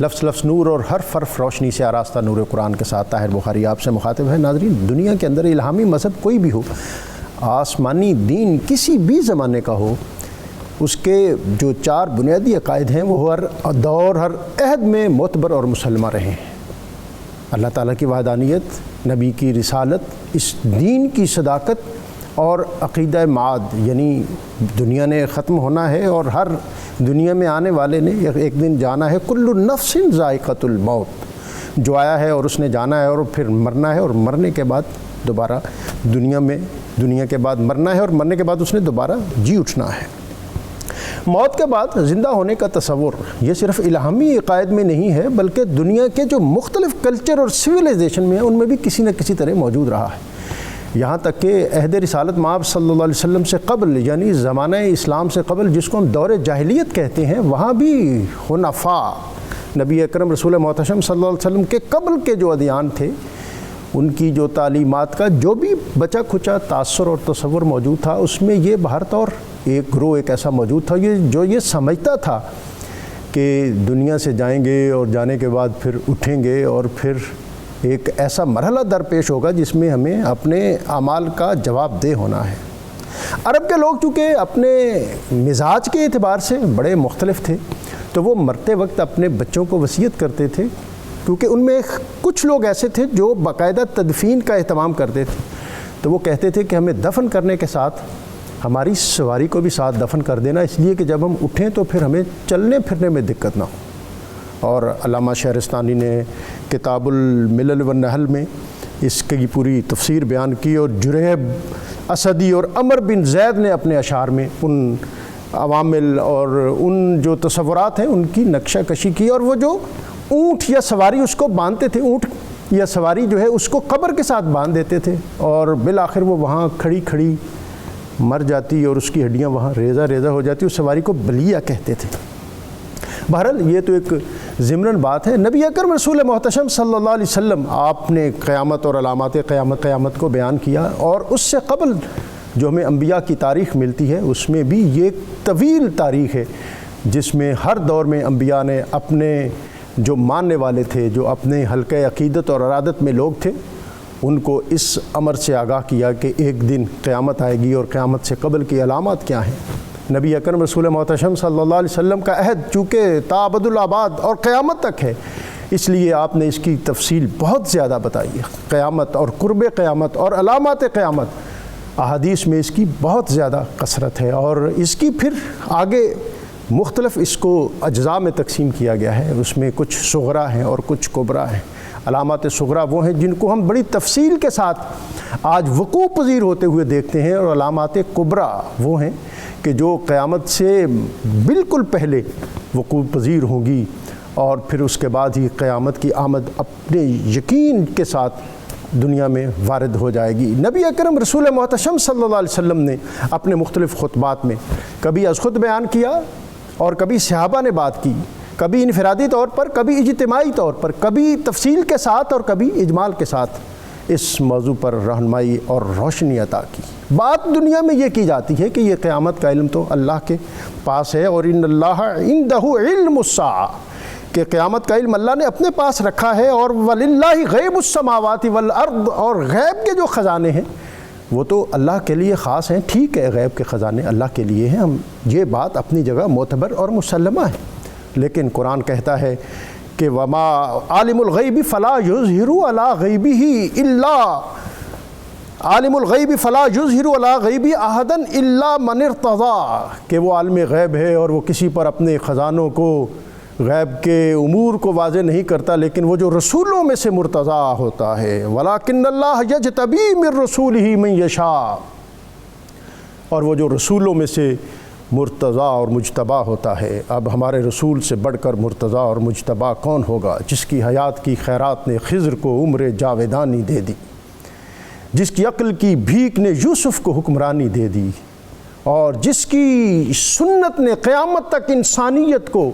لفظ لفظ نور اور حرف حرف روشنی سے آراستہ نور قرآن کے ساتھ طاہر بخاری آپ سے مخاطب ہے۔ ناظرین، دنیا کے اندر الہامی مذہب کوئی بھی ہو، آسمانی دین کسی بھی زمانے کا ہو، اس کے جو چار بنیادی عقائد ہیں وہ ہر دور ہر عہد میں معتبر اور مسلمہ رہے ہیں۔ اللہ تعالیٰ کی وحدانیت، نبی کی رسالت، اس دین کی صداقت اور عقیدہ معاد، یعنی دنیا نے ختم ہونا ہے اور ہر دنیا میں آنے والے نے ایک دن جانا ہے۔ کل نفس ذائقۃ الموت، جو آیا ہے اور اس نے جانا ہے اور پھر مرنا ہے، اور مرنے کے بعد دوبارہ دنیا کے بعد مرنا ہے، اور مرنے کے بعد اس نے دوبارہ جی اٹھنا ہے۔ موت کے بعد زندہ ہونے کا تصور یہ صرف الہامی عقائد میں نہیں ہے، بلکہ دنیا کے جو مختلف کلچر اور سویلائزیشن میں ہیں ان میں بھی کسی نہ کسی طرح موجود رہا ہے۔ یہاں تک کہ عہد رسالت مآب صلی اللہ علیہ وسلم سے قبل، یعنی زمانہ اسلام سے قبل، جس کو ہم دور جاہلیت کہتے ہیں، وہاں بھی حنفاء، نبی اکرم رسول محتشم صلی اللہ علیہ وسلم کے قبل کے جو ادیان تھے، ان کی جو تعلیمات کا جو بھی بچا کھچا تاثر اور تصور موجود تھا، اس میں یہ بہر طور ایک گروہ ایک ایسا موجود تھا جو یہ سمجھتا تھا کہ دنیا سے جائیں گے اور جانے کے بعد پھر اٹھیں گے، اور پھر ایک ایسا مرحلہ درپیش ہوگا جس میں ہمیں اپنے اعمال کا جواب دہ ہونا ہے۔ عرب کے لوگ چونکہ اپنے مزاج کے اعتبار سے بڑے مختلف تھے، تو وہ مرتے وقت اپنے بچوں کو وصیت کرتے تھے، کیونکہ ان میں کچھ لوگ ایسے تھے جو باقاعدہ تدفین کا اہتمام کرتے تھے، تو وہ کہتے تھے کہ ہمیں دفن کرنے کے ساتھ ہماری سواری کو بھی ساتھ دفن کر دینا، اس لیے کہ جب ہم اٹھیں تو پھر ہمیں چلنے پھرنے میں دقت نہ ہو۔ اور علامہ شہرستانی نے کتاب الملل والنحل میں اس کی پوری تفسیر بیان کی، اور جریب اسدی اور عمر بن زید نے اپنے اشعار میں ان عوامل اور ان جو تصورات ہیں ان کی نقشہ کشی کی، اور وہ جو اونٹ یا سواری اس کو باندھتے تھے، اونٹ یا سواری جو ہے اس کو قبر کے ساتھ باندھ دیتے تھے، اور بالآخر وہ وہاں کھڑی کھڑی مر جاتی اور اس کی ہڈیاں وہاں ریزہ ریزہ ہو جاتی، اس سواری کو بلیہ کہتے تھے۔ بہرحال یہ تو ایک ضمناً بات ہے۔ نبی اکرم رسول محتشم صلی اللہ علیہ وسلم، آپ نے قیامت اور علامات قیامت کو بیان کیا، اور اس سے قبل جو ہمیں انبیاء کی تاریخ ملتی ہے اس میں بھی یہ ایک طویل تاریخ ہے، جس میں ہر دور میں انبیاء نے اپنے جو ماننے والے تھے، جو اپنے حلقہ عقیدت اور ارادت میں لوگ تھے، ان کو اس امر سے آگاہ کیا کہ ایک دن قیامت آئے گی، اور قیامت سے قبل کی علامات کیا ہیں۔ نبی اکرم رسول محتشم صلی اللہ علیہ وسلم کا عہد چونکہ تا ابد الآباد اور قیامت تک ہے، اس لیے آپ نے اس کی تفصیل بہت زیادہ بتائی ہے۔ قیامت اور قرب قیامت اور علامات قیامت، احادیث میں اس کی بہت زیادہ کثرت ہے، اور اس کی پھر آگے مختلف اس کو اجزاء میں تقسیم کیا گیا ہے۔ اس میں کچھ صغرا ہیں اور کچھ کبرا ہیں۔ علامات صغرا وہ ہیں جن کو ہم بڑی تفصیل کے ساتھ آج وقوع پذیر ہوتے ہوئے دیکھتے ہیں، اور علامات کبرا وہ ہیں کہ جو قیامت سے بالکل پہلے وقوع پذیر ہوں گی، اور پھر اس کے بعد ہی قیامت کی آمد اپنے یقین کے ساتھ دنیا میں وارد ہو جائے گی۔ نبی اکرم رسول محتشم صلی اللہ علیہ وسلم نے اپنے مختلف خطبات میں کبھی از خود بیان کیا، اور کبھی صحابہ نے بات کی، کبھی انفرادی طور پر، کبھی اجتماعی طور پر، کبھی تفصیل کے ساتھ اور کبھی اجمال کے ساتھ اس موضوع پر رہنمائی اور روشنی عطا کی۔ بات دنیا میں یہ کی جاتی ہے کہ یہ قیامت کا علم تو اللہ کے پاس ہے، اور ان اللہ عندہ علم الساعہ، کہ قیامت کا علم اللہ نے اپنے پاس رکھا ہے، اور وللہ غیب السماوات والارض، اور غیب کے جو خزانے ہیں وہ تو اللہ کے لیے خاص ہیں۔ ٹھیک ہے، غیب کے خزانے اللہ کے لیے ہیں، ہم یہ بات اپنی جگہ معتبر اور مسلمہ ہے، لیکن قرآن کہتا ہے کہ وما عالم الغیب فلا یظہر علی غیبہ الا عالم الغیب فلا یظہر علی غیبہ احدا الا من ارتضی، کہ وہ عالم غیب ہے اور وہ کسی پر اپنے خزانوں کو، غیب کے امور کو واضح نہیں کرتا، لیکن وہ جو رسولوں میں سے مرتضی ہوتا ہے۔ وَلَٰكِنَّ اللَّهَ يَجْتَبِي مِن رَّسُولِهِ مَن يَشَاءُ، اور وہ جو رسولوں میں سے مرتضی اور مجتبی ہوتا ہے۔ اب ہمارے رسول سے بڑھ کر مرتضی اور مجتبی کون ہوگا، جس کی حیات کی خیرات نے خضر کو عمر جاویدانی دے دی، جس کی عقل کی بھیک نے یوسف کو حکمرانی دے دی، اور جس کی سنت نے قیامت تک انسانیت کو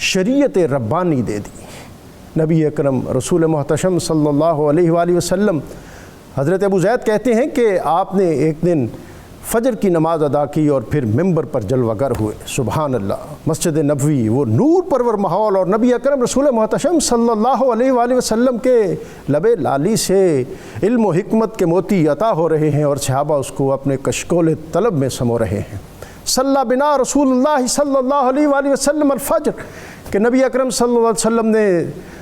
شریعت ربانی دے دی۔ نبی اکرم رسول محتشم صلی اللہ علیہ وآلہ وسلم، حضرت ابو زید کہتے ہیں کہ آپ نے ایک دن فجر کی نماز ادا کی اور پھر ممبر پر جلوہ گر ہوئے۔ سبحان اللہ۔ مسجد نبوی، وہ نور پرور ماحول، اور نبی اکرم رسول محتشم صلی اللہ علیہ وآلہ وسلم کے لب لالی سے علم و حکمت کے موتی عطا ہو رہے ہیں، اور صحابہ اس کو اپنے کشکول طلب میں سمو رہے ہیں۔ صلی بنا رسول اللہ صلی اللہ علیہ وآلہ وسلم الفجر، کہ نبی اکرم صلی اللہ علیہ وسلم نے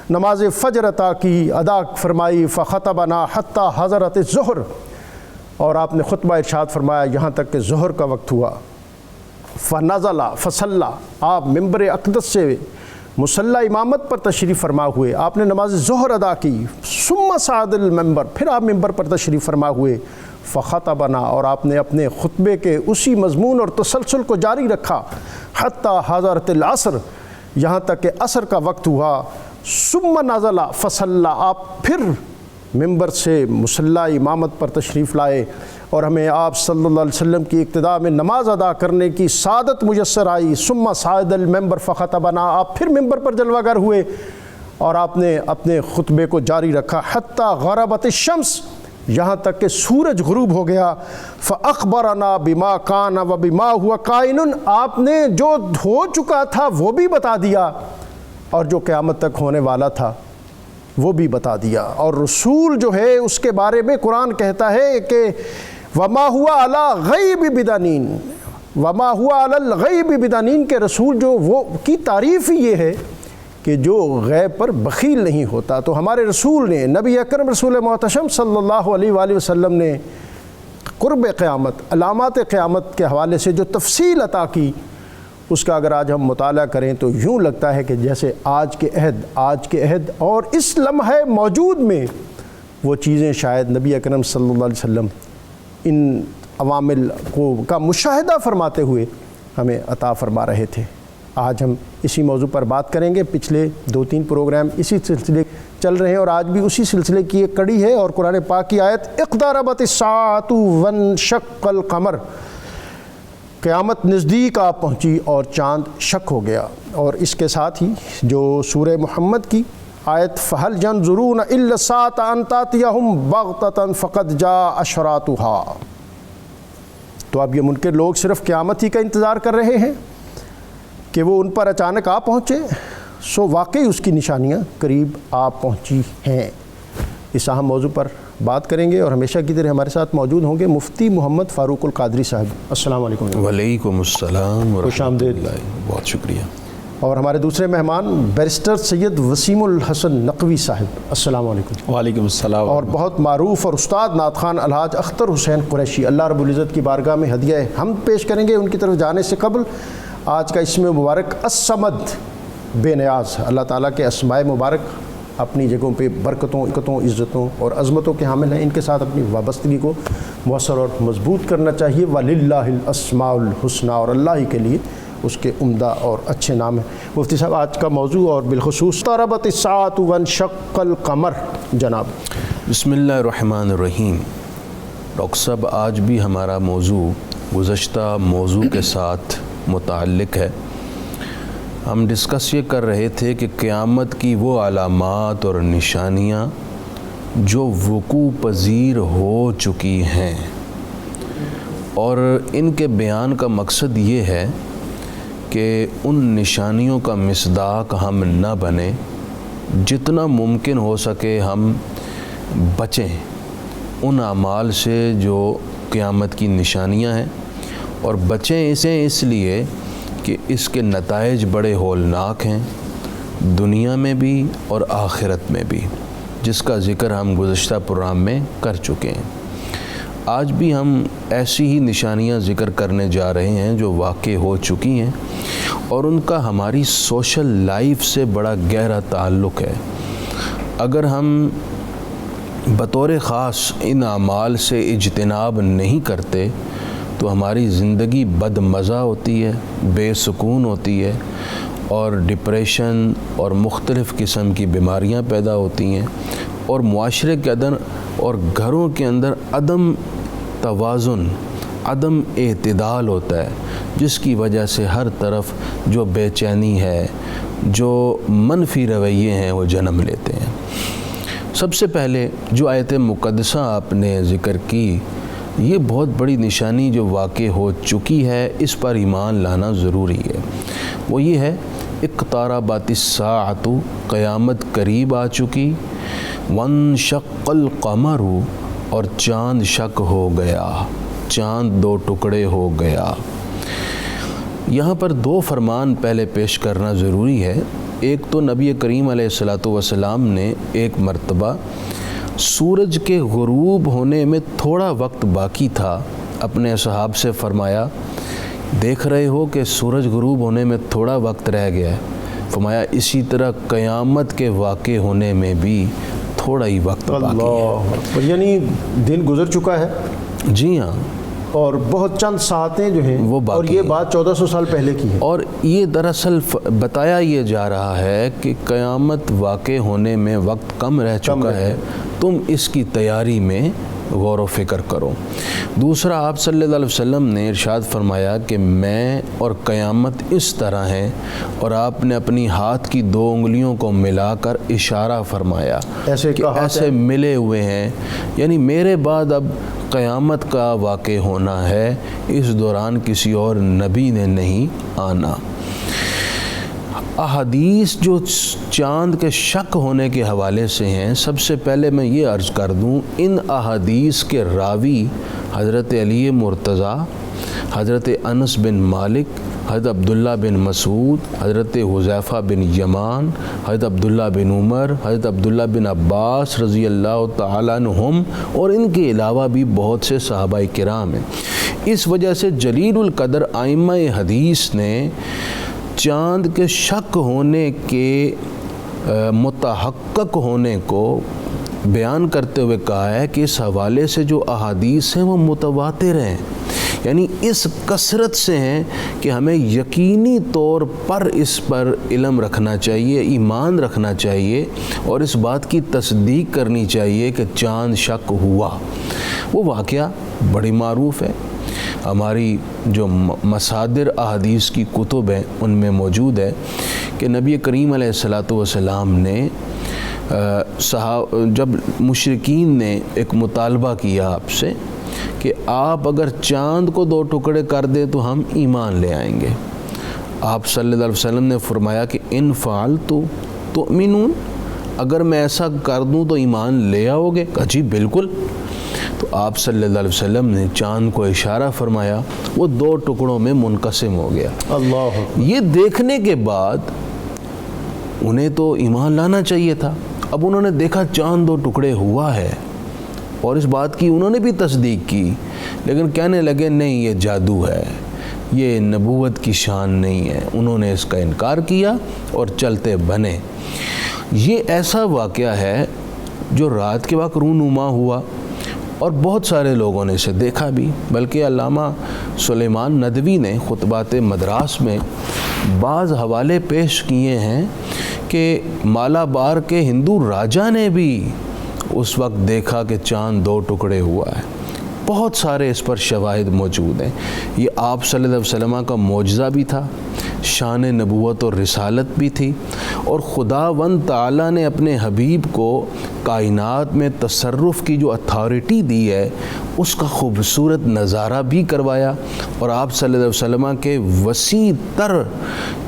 نماز فجر ادا فرمائی۔ فخطبنا حتی حضرت الظہر، اور آپ نے خطبہ ارشاد فرمایا یہاں تک کہ ظہر کا وقت ہوا۔ فنزل فصلی، آپ ممبر اقدس سے مصلی امامت پر تشریف فرما ہوئے، آپ نے نماز ظہر ادا کی۔ ثم صعد المنبر، پھر آپ ممبر پر تشریف فرما ہوئے۔ فخطبنا، اور آپ نے اپنے خطبے کے اسی مضمون اور تسلسل کو جاری رکھا۔ حتی حضرت العصر، یہاں تک کہ عصر کا وقت ہوا۔ ثم نزل فصلی، آپ پھر ممبر سے مصلی امامت پر تشریف لائے، اور ہمیں آپ صلی اللہ علیہ وسلم کی اقتداء میں نماز ادا کرنے کی سعادت میسر آئی۔ ثم صعد المنبر فخطبنا، آپ پھر ممبر پر جلوہ گر ہوئے، اور آپ نے اپنے خطبے کو جاری رکھا۔ حتی غربت الشمس، یہاں تک کہ سورج غروب ہو گیا۔ فاخبرنا بما کان وبما هو کائن، آپ نے جو ہو چکا تھا وہ بھی بتا دیا، اور جو قیامت تک ہونے والا تھا وہ بھی بتا دیا۔ اور رسول جو ہے اس کے بارے میں قرآن کہتا ہے کہ وما ہوا علی غیب بدانین، وما ہوا علی الغیب بدانین، کے رسول جو وہ کی تعریف ہی یہ ہے کہ جو غیب پر بخیل نہیں ہوتا۔ تو ہمارے رسول نے، نبی اکرم رسول محتشم صلی اللہ علیہ وآلہ وسلم نے قرب قیامت، علامات قیامت کے حوالے سے جو تفصیل عطا کی، اس کا اگر آج ہم مطالعہ کریں تو یوں لگتا ہے کہ جیسے آج کے عہد اور اس لمحہ موجود میں وہ چیزیں شاید نبی اکرم صلی اللہ علیہ وسلم ان عوامل کا مشاہدہ فرماتے ہوئے ہمیں عطا فرما رہے تھے۔ آج ہم اسی موضوع پر بات کریں گے۔ پچھلے 2-3 پروگرام اسی سلسلے چل رہے ہیں، اور آج بھی اسی سلسلے کی ایک کڑی ہے، اور قرآن پاک کی آیت اقتربت الساعۃ وانشق القمر، قیامت نزدیک آ پہنچی اور چاند شک ہو گیا۔ اور اس کے ساتھ ہی جو سورہ محمد کی آیت فَهَلْ يَنظُرُونَ إِلَّا السَّاعَةَ أَن تَأْتِيَهُمْ بَغْتَةً فَقَدْ جَاءَ أَشْرَاطُهَا، تو اب یہ منکر لوگ صرف قیامت ہی کا انتظار کر رہے ہیں کہ وہ ان پر اچانک آ پہنچے، سو واقعی اس کی نشانیاں قریب آ پہنچی ہیں۔ اس اہم موضوع پر بات کریں گے، اور ہمیشہ کی طرح ہمارے ساتھ موجود ہوں گے مفتی محمد فاروق القادری صاحب۔ السلام علیکم۔ وعلیکم السلام خوش آمدید۔ بہت شکریہ۔ اور ہمارے دوسرے مہمان بیرسٹر سید وسیم الحسن نقوی صاحب۔ السلام علیکم۔ وعلیکم السلام۔ اور بہت معروف اور استاد نعت خوان الحاج اختر حسین قریشی، اللہ رب العزت کی بارگاہ میں ہدیہ حمد پیش کریں گے۔ ان کی طرف جانے سے قبل آج کا اسم مبارک الصمد، بے نیاز، اللہ تعالیٰ کے اسماء مبارک اپنی جگہوں پہ برکتوں، عزتوں اور عظمتوں کے حامل ہیں، ان کے ساتھ اپنی وابستگی کو مؤثر اور مضبوط کرنا چاہیے۔ وَلِلَّهِ الْأَسْمَاءُ الْحُسْنَى، اور اللہ ہی کے لیے اس کے عمدہ اور اچھے نام ہیں۔ مفتی صاحب، آج کا موضوع اور بالخصوص اقتربت الساعۃ وانشق القمر، جناب۔ بسم اللہ الرحمن الرحیم۔ ڈاکٹر صاحب، آج بھی ہمارا موضوع گزشتہ موضوع کے ساتھ متعلق ہے۔ ہم ڈسکس یہ کر رہے تھے کہ قیامت کی وہ علامات اور نشانیاں جو وقوع پذیر ہو چکی ہیں، اور ان کے بیان کا مقصد یہ ہے کہ ان نشانیوں کا مصداق ہم نہ بنیں، جتنا ممکن ہو سکے ہم بچیں ان اعمال سے جو قیامت کی نشانیاں ہیں، اور بچیں اسے اس لیے کہ اس کے نتائج بڑے ہولناک ہیں، دنیا میں بھی اور آخرت میں بھی، جس کا ذکر ہم گزشتہ پروگرام میں کر چکے ہیں۔ آج بھی ہم ایسی ہی نشانیاں ذکر کرنے جا رہے ہیں جو واقع ہو چکی ہیں، اور ان کا ہماری سوشل لائف سے بڑا گہرا تعلق ہے۔ اگر ہم بطور خاص ان اعمال سے اجتناب نہیں کرتے تو ہماری زندگی بد مزہ ہوتی ہے، بے سکون ہوتی ہے، اور ڈپریشن اور مختلف قسم کی بیماریاں پیدا ہوتی ہیں، اور معاشرے کے اندر اور گھروں کے اندر عدم توازن، عدم اعتدال ہوتا ہے، جس کی وجہ سے ہر طرف جو بے چینی ہے، جو منفی رویے ہیں، وہ جنم لیتے ہیں۔ سب سے پہلے جو آیت مقدسہ آپ نے ذکر کی یہ بہت بڑی نشانی جو واقع ہو چکی ہے، اس پر ایمان لانا ضروری ہے۔ وہ یہ ہے اقتربت الساعۃ، قیامت قریب آ چکی، وانشق القمر، اور چاند شق ہو گیا، چاند دو ٹکڑے ہو گیا۔ یہاں پر دو فرمان پہلے پیش کرنا ضروری ہے۔ ایک تو نبی کریم علیہ الصلوۃ والسلام نے ایک مرتبہ سورج کے غروب ہونے میں تھوڑا وقت باقی تھا، اپنے اصحاب سے فرمایا دیکھ رہے ہو کہ سورج غروب ہونے میں تھوڑا وقت رہ گیا ہے، فرمایا اسی طرح قیامت کے واقع ہونے میں بھی تھوڑا ہی وقت باقی ہے۔ یعنی دن گزر چکا ہے، جی ہاں، اور بہت چند ساعتیں جو ہیں وہ باقی اور یہ بات 1400 سال پہلے کی ہے، اور یہ دراصل بتایا یہ جا رہا ہے کہ قیامت واقع ہونے میں وقت کم رہ چکا ہے، تم اس کی تیاری میں غور و فکر کرو۔ دوسرا، آپ صلی اللہ علیہ وسلم نے ارشاد فرمایا کہ میں اور قیامت اس طرح ہیں، اور آپ نے اپنی ہاتھ کی دو انگلیوں کو ملا کر اشارہ فرمایا کہ ایسے ملے ہوئے ہیں، یعنی میرے بعد اب قیامت کا واقع ہونا ہے، اس دوران کسی اور نبی نے نہیں آنا۔ احادیث جو چاند کے شق ہونے کے حوالے سے ہیں، سب سے پہلے میں یہ عرض کر دوں، ان احادیث کے راوی حضرت علی مرتضیٰ، حضرت انس بن مالک، حضرت عبداللہ بن مسعود، حضرت حذیفہ بن یمان، حضرت عبداللہ بن عمر، حضرت عبداللہ بن عباس رضی اللہ تعالیٰ عنہم، اور ان کے علاوہ بھی بہت سے صحابہ کرام ہیں۔ اس وجہ سے جلیل القدر ائمہ حدیث نے چاند کے شق ہونے کے متحقق ہونے کو بیان کرتے ہوئے کہا ہے کہ اس حوالے سے جو احادیث ہیں وہ متواتر ہیں، یعنی اس کثرت سے ہیں کہ ہمیں یقینی طور پر اس پر علم رکھنا چاہیے، ایمان رکھنا چاہیے، اور اس بات کی تصدیق کرنی چاہیے کہ چاند شق ہوا۔ وہ واقعہ بڑی معروف ہے، ہماری جو مصادر احادیث کی کتب ہیں ان میں موجود ہے کہ نبی کریم علیہ الصلوۃ والسلام نے جب مشرکین نے ایک مطالبہ کیا آپ سے کہ آپ اگر چاند کو دو ٹکڑے کر دیں تو ہم ایمان لے آئیں گے، آپ صلی اللہ علیہ وسلم نے فرمایا کہ ان فعلت تؤمنون، اگر میں ایسا کر دوں تو ایمان لے آؤ گے؟ کہا جی بالکل۔ تو آپ صلی اللہ علیہ وسلم نے چاند کو اشارہ فرمایا، وہ دو ٹکڑوں میں منقسم ہو گیا۔ اللہ، یہ دیکھنے کے بعد انہیں تو ایمان لانا چاہیے تھا، اب انہوں نے دیکھا چاند دو ٹکڑے ہوا ہے، اور اس بات کی انہوں نے بھی تصدیق کی، لیکن کہنے لگے نہیں یہ جادو ہے، یہ نبوت کی شان نہیں ہے، انہوں نے اس کا انکار کیا اور چلتے بنے۔ یہ ایسا واقعہ ہے جو رات کے وقت رونما ہوا، اور بہت سارے لوگوں نے اسے دیکھا بھی، بلکہ علامہ سلیمان ندوی نے خطبات مدراس میں بعض حوالے پیش کیے ہیں کہ مالابار کے ہندو راجا نے بھی اس وقت دیکھا کہ چاند دو ٹکڑے ہوا ہے۔ بہت سارے اس پر شواہد موجود ہیں۔ یہ آپ صلی اللہ علیہ وسلم کا معجزہ بھی تھا، شان نبوت اور رسالت بھی تھی، اور خداوند تعالیٰ نے اپنے حبیب کو کائنات میں تصرف کی جو اتھارٹی دی ہے اس کا خوبصورت نظارہ بھی کروایا، اور آپ صلی اللہ علیہ وسلم کے وسیع تر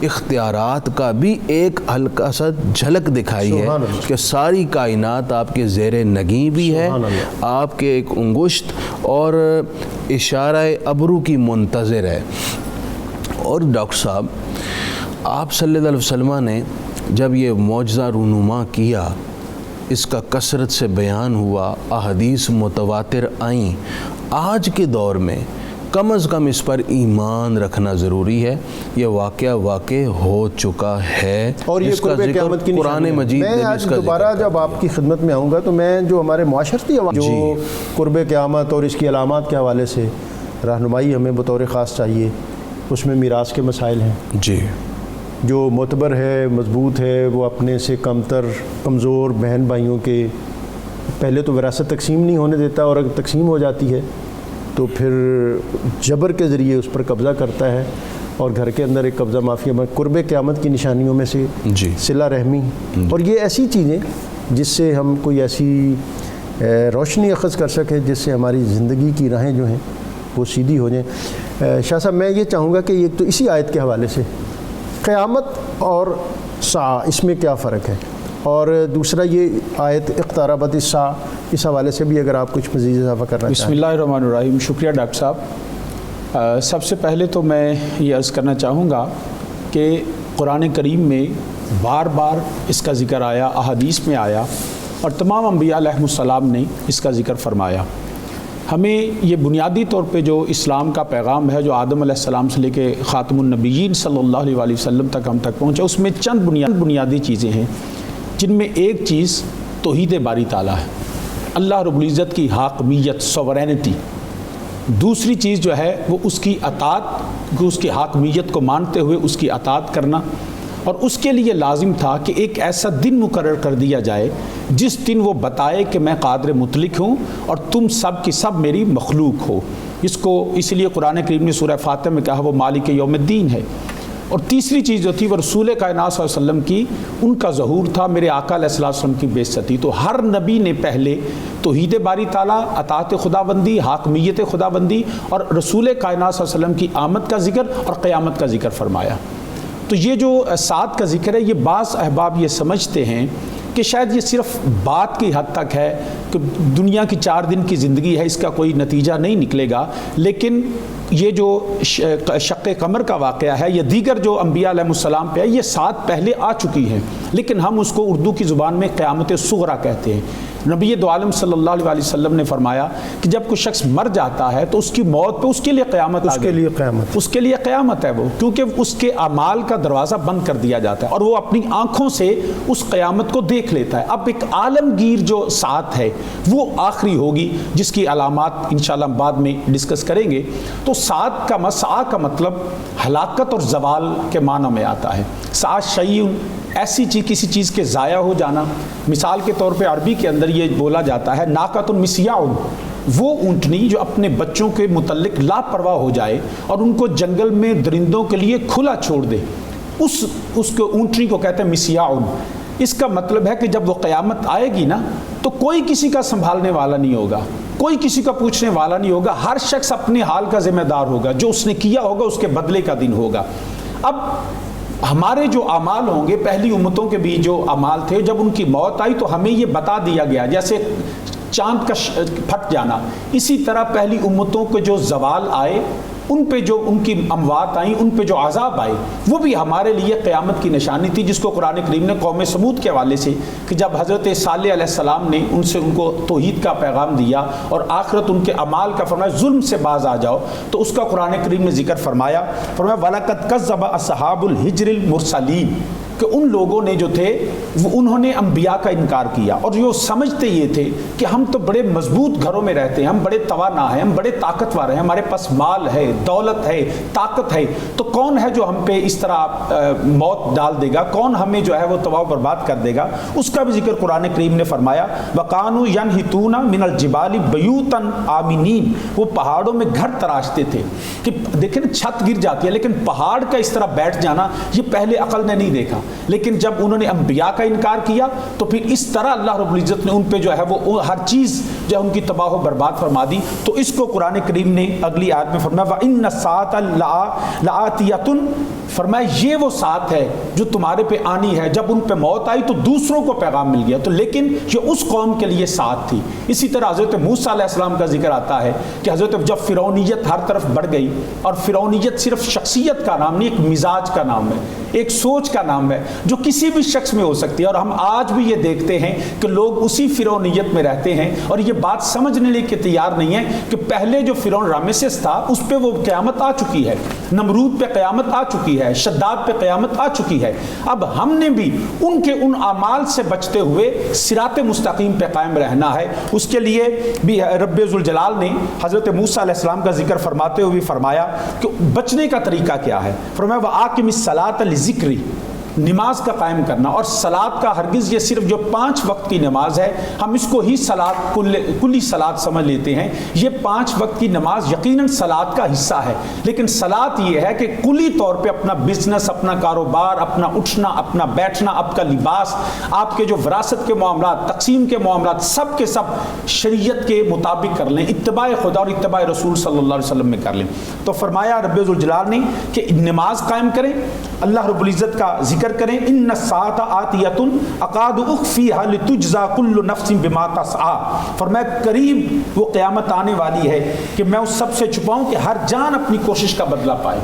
اختیارات کا بھی ایک ہلکا سا جھلک دکھائی ہے کہ ساری کائنات آپ کے زیر نگیں بھی ہے، آپ کے ایک انگشت اور اشارہ ابرو کی منتظر ہے۔ اور ڈاکٹر صاحب، آپ صلی اللہ علیہ وسلم نے جب یہ معجزہ رونما کیا، اس کا کثرت سے بیان ہوا، احادیث متواتر آئیں، آج کے دور میں کم از کم اس پر ایمان رکھنا ضروری ہے۔ یہ واقع ہو چکا ہے، اور یہ قرب قیامت کی قرآن مجید میں آج دوبارہ جب آپ کی خدمت میں آؤں گا تو میں جو ہمارے معاشرتی جو قرب قیامت اور اس کی علامات کے حوالے سے رہنمائی ہمیں بطور خاص چاہیے، اس میں میراث کے مسائل ہیں جی، جو معتبر ہے، مضبوط ہے، وہ اپنے سے کمتر کمزور بہن بھائیوں کے پہلے تو وراثت تقسیم نہیں ہونے دیتا، اور اگر تقسیم ہو جاتی ہے تو پھر جبر کے ذریعے اس پر قبضہ کرتا ہے، اور گھر کے اندر ایک قبضہ مافیا میں قرب قیامت کی نشانیوں میں سے صلہ رحمی، اور یہ ایسی چیزیں جس سے ہم کوئی ایسی روشنی اخذ کر سکے جس سے ہماری زندگی کی راہیں جو ہیں وہ سیدھی ہو جائیں۔ شاہ صاحب میں یہ چاہوں گا کہ ایک تو اسی آیت کے حوالے سے قیامت اور ساعہ اس میں کیا فرق ہے، اور دوسرا یہ آیت اقتربت الساعہ اس حوالے سے بھی اگر آپ کچھ مزید اضافہ کرنا چاہیں۔ بسم اللہ الرحمن الرحیم۔ شکریہ ڈاکٹر صاحب۔ سب سے پہلے تو میں یہ عرض کرنا چاہوں گا کہ قرآن کریم میں بار بار اس کا ذکر آیا، احادیث میں آیا، اور تمام انبیاء علیہ السلام نے اس کا ذکر فرمایا۔ ہمیں یہ بنیادی طور پہ جو اسلام کا پیغام ہے جو آدم علیہ السلام سے لے کے خاتم النبیین صلی اللہ علیہ وآلہ وسلم تک ہم تک پہنچا، اس میں چند بنیادی چیزیں ہیں جن میں ایک چیز توحید باری تعالیٰ ہے، اللہ رب العزت کی حاکمیت، سوورینٹی۔ دوسری چیز جو ہے وہ اس کی اطاعت، اس کی حاکمیت کو مانتے ہوئے اس کی اطاعت کرنا، اور اس کے لیے لازم تھا کہ ایک ایسا دن مقرر کر دیا جائے جس دن وہ بتائے کہ میں قادر مطلق ہوں اور تم سب کی سب میری مخلوق ہو۔ اس لیے قرآن کریم نے سورہ فاتح میں کہا وہ مالک یوم الدین ہے۔ اور تیسری چیز جو تھی وہ رسول کائنات صلی اللہ علیہ وسلم کی ان کا ظہور تھا، میرے آقا علیہ الصلوۃ والسلام کی بعثت۔ تو ہر نبی نے پہلے توحید باری تعالیٰ، اطاعت خداوندی، حاکمیت خداوندی اور رسول کائنات صلی اللہ علیہ وسلم کی آمد کا ذکر اور قیامت کا ذکر فرمایا۔ تو یہ جو سات کا ذکر ہے، یہ بعض احباب یہ سمجھتے ہیں کہ شاید یہ صرف بات کی حد تک ہے کہ دنیا کی 4 دن کی زندگی ہے، اس کا کوئی نتیجہ نہیں نکلے گا، لیکن یہ جو شق قمر کا واقعہ ہے یا دیگر جو انبیاء علیہ السلام پہ ہے، یہ 7 پہلے آ چکی ہیں، لیکن ہم اس کو اردو کی زبان میں قیامت صغریٰ کہتے ہیں۔ نبی دو عالم صلی اللہ علیہ وسلم نے فرمایا کہ جب کوئی شخص مر جاتا ہے تو اس کی موت پہ اس کے لیے قیامت اس کے لیے قیامت ہے وہ، کیونکہ اس کے اعمال کا دروازہ بند کر دیا جاتا ہے اور وہ اپنی آنکھوں سے اس قیامت کو دیکھ لیتا ہے۔ اب ایک عالمگیر جو ساتھ ہے وہ آخری ہوگی، جس کی علامات انشاءاللہ بعد میں ڈسکس کریں گے۔ تو سات کا مطلب ہلاکت اور زوال کے معنی میں آتا ہے۔ سات شیئن، ایسی چیز، کسی چیز کے ضائع ہو جانا۔ مثال کے طور پہ عربی کے اندر یہ بولا جاتا ہے ناقۃ مسیاء، وہ اونٹنی جو اپنے بچوں کے متعلق لاپرواہ ہو جائے اور ان کو جنگل میں درندوں کے لیے کھلا چھوڑ دے، اس کو اونٹنی کو کہتے ہیں مسیاء۔ اس کا مطلب ہے کہ جب وہ قیامت آئے گی نا تو کوئی کسی کا سنبھالنے والا نہیں ہوگا، کوئی کسی کا پوچھنے والا نہیں ہوگا، ہر شخص اپنے حال کا ذمہ دار ہوگا، جو اس نے کیا ہوگا اس کے بدلے کا دن ہوگا۔ اب ہمارے جو اعمال ہوں گے، پہلی امتوں کے بھی جو اعمال تھے، جب ان کی موت آئی تو ہمیں یہ بتا دیا گیا، جیسے چاند کا پھٹ جانا، اسی طرح پہلی امتوں کے جو زوال آئے، ان پہ جو ان کی اموات آئیں، ان پہ جو عذاب آئے، وہ بھی ہمارے لیے قیامت کی نشانی تھی، جس کو قرآن کریم نے قوم سمود کے حوالے سے کہ جب حضرت صالح علیہ السلام نے ان کو توحید کا پیغام دیا اور آخرت ان کے اعمال کا فرمایا ظلم سے باز آ جاؤ، تو اس کا قرآن کریم نے ذکر فرمایا وَلَقَدْ كَذَّبَ أَصْحَابُ الْحِجْرِ الْمُرْسَلِينَ، کہ ان لوگوں نے جو تھے وہ انہوں نے انبیاء کا انکار کیا، اور جو سمجھتے یہ تھے کہ ہم تو بڑے مضبوط گھروں میں رہتے ہیں، ہم بڑے توانا ہیں، ہم بڑے طاقتور ہیں، ہمارے پاس مال ہے، دولت ہے، طاقت ہے، تو کون ہے جو ہم پہ اس طرح موت ڈال دے گا، کون ہمیں جو ہے وہ تباہ و برباد کر دے گا۔ اس کا بھی ذکر قرآن کریم نے فرمایا وَقَانُوا يَنْحِتُونَ مِنَ الْجِبَالِ بَيُوتًا آمِنِينَ، وہ پہاڑوں میں گھر تراشتے تھے کہ دیکھیں چھت گر جاتی ہے، لیکن پہاڑ کا اس طرح بیٹھ جانا یہ پہلے عقل نے نہیں دیکھا، لیکن جب انہوں نے انبیاء کا انکار کیا تو پھر اس طرح اللہ رب العزت نے ان پہ جو ہے وہ ہر چیز جو ہے ان کی تباہ و برباد فرما دی۔ تو اس کو قرآن کریم نے اگلی آیت میں فرمایا وَإِنَّ السَّاعَةَ لَآتِيَةٌ، فرمایا یہ وہ ساتھ ہے جو تمہارے پہ آنی ہے، جب ان پہ موت آئی تو دوسروں کو پیغام مل گیا، تو لیکن یہ اس قوم کے لیے ساتھ تھی۔ اسی طرح حضرت موسیٰ علیہ السلام کا ذکر آتا ہے کہ حضرت جب فرعونیت ہر طرف بڑھ گئی، اور فرعونیت صرف شخصیت کا نام نہیں، ایک مزاج کا نام ہے، ایک سوچ کا نام ہے جو کسی بھی شخص میں ہو سکتی ہے، اور ہم آج بھی یہ دیکھتے ہیں کہ لوگ اسی فرعونیت میں رہتے ہیں اور یہ بات سمجھنے کے تیار نہیں ہے کہ پہلے جو فرعون رامسس تھا اس پہ وہ قیامت آ چکی ہے، نمرود پہ قیامت آ چکی ہے، شداد پہ قیامت آ چکی ہے۔ اب ہم نے بھی ان کے ان اعمال سے بچتے ہوئے صراط مستقیم پہ قائم رہنا ہے۔ اس کے لیے بھی رب ذوالجلال نے حضرت موسیٰ علیہ السلام کا ذکر فرماتے ہوئے فرمایا کہ بچنے کا طریقہ کیا ہے، فرمایا وَآقِمِ الصَّلَاةَ لِذِكْرِی، نماز کا قائم کرنا، اور صلاۃ کا ہرگز یہ صرف جو 5 وقت کی نماز ہے ہم اس کو ہی صلاۃ کلی صلاۃ سمجھ لیتے ہیں، یہ 5 وقت کی نماز یقیناً صلاۃ کا حصہ ہے، لیکن صلاۃ یہ ہے کہ کلی طور پہ اپنا بزنس، اپنا کاروبار، اپنا اٹھنا، اپنا بیٹھنا، آپ کا لباس، آپ کے جو وراثت کے معاملات، تقسیم کے معاملات، سب کے سب شریعت کے مطابق کر لیں، اتباع خدا اور اتباع رسول صلی اللہ علیہ وسلم میں کر لیں۔ تو فرمایا رب ذوالجلال نے کہ نماز قائم کریں، اللہ رب العزت کا ذکر کریں، ان الساعۃ آتیۃ اکاد اخفیھا لتجزا کل نفس بما تسعی، فرمایا قریب وہ قیامت آنے والی ہے کہ میں اس سب سے چھپاؤں کہ ہر جان اپنی کوشش کا بدلہ پائے۔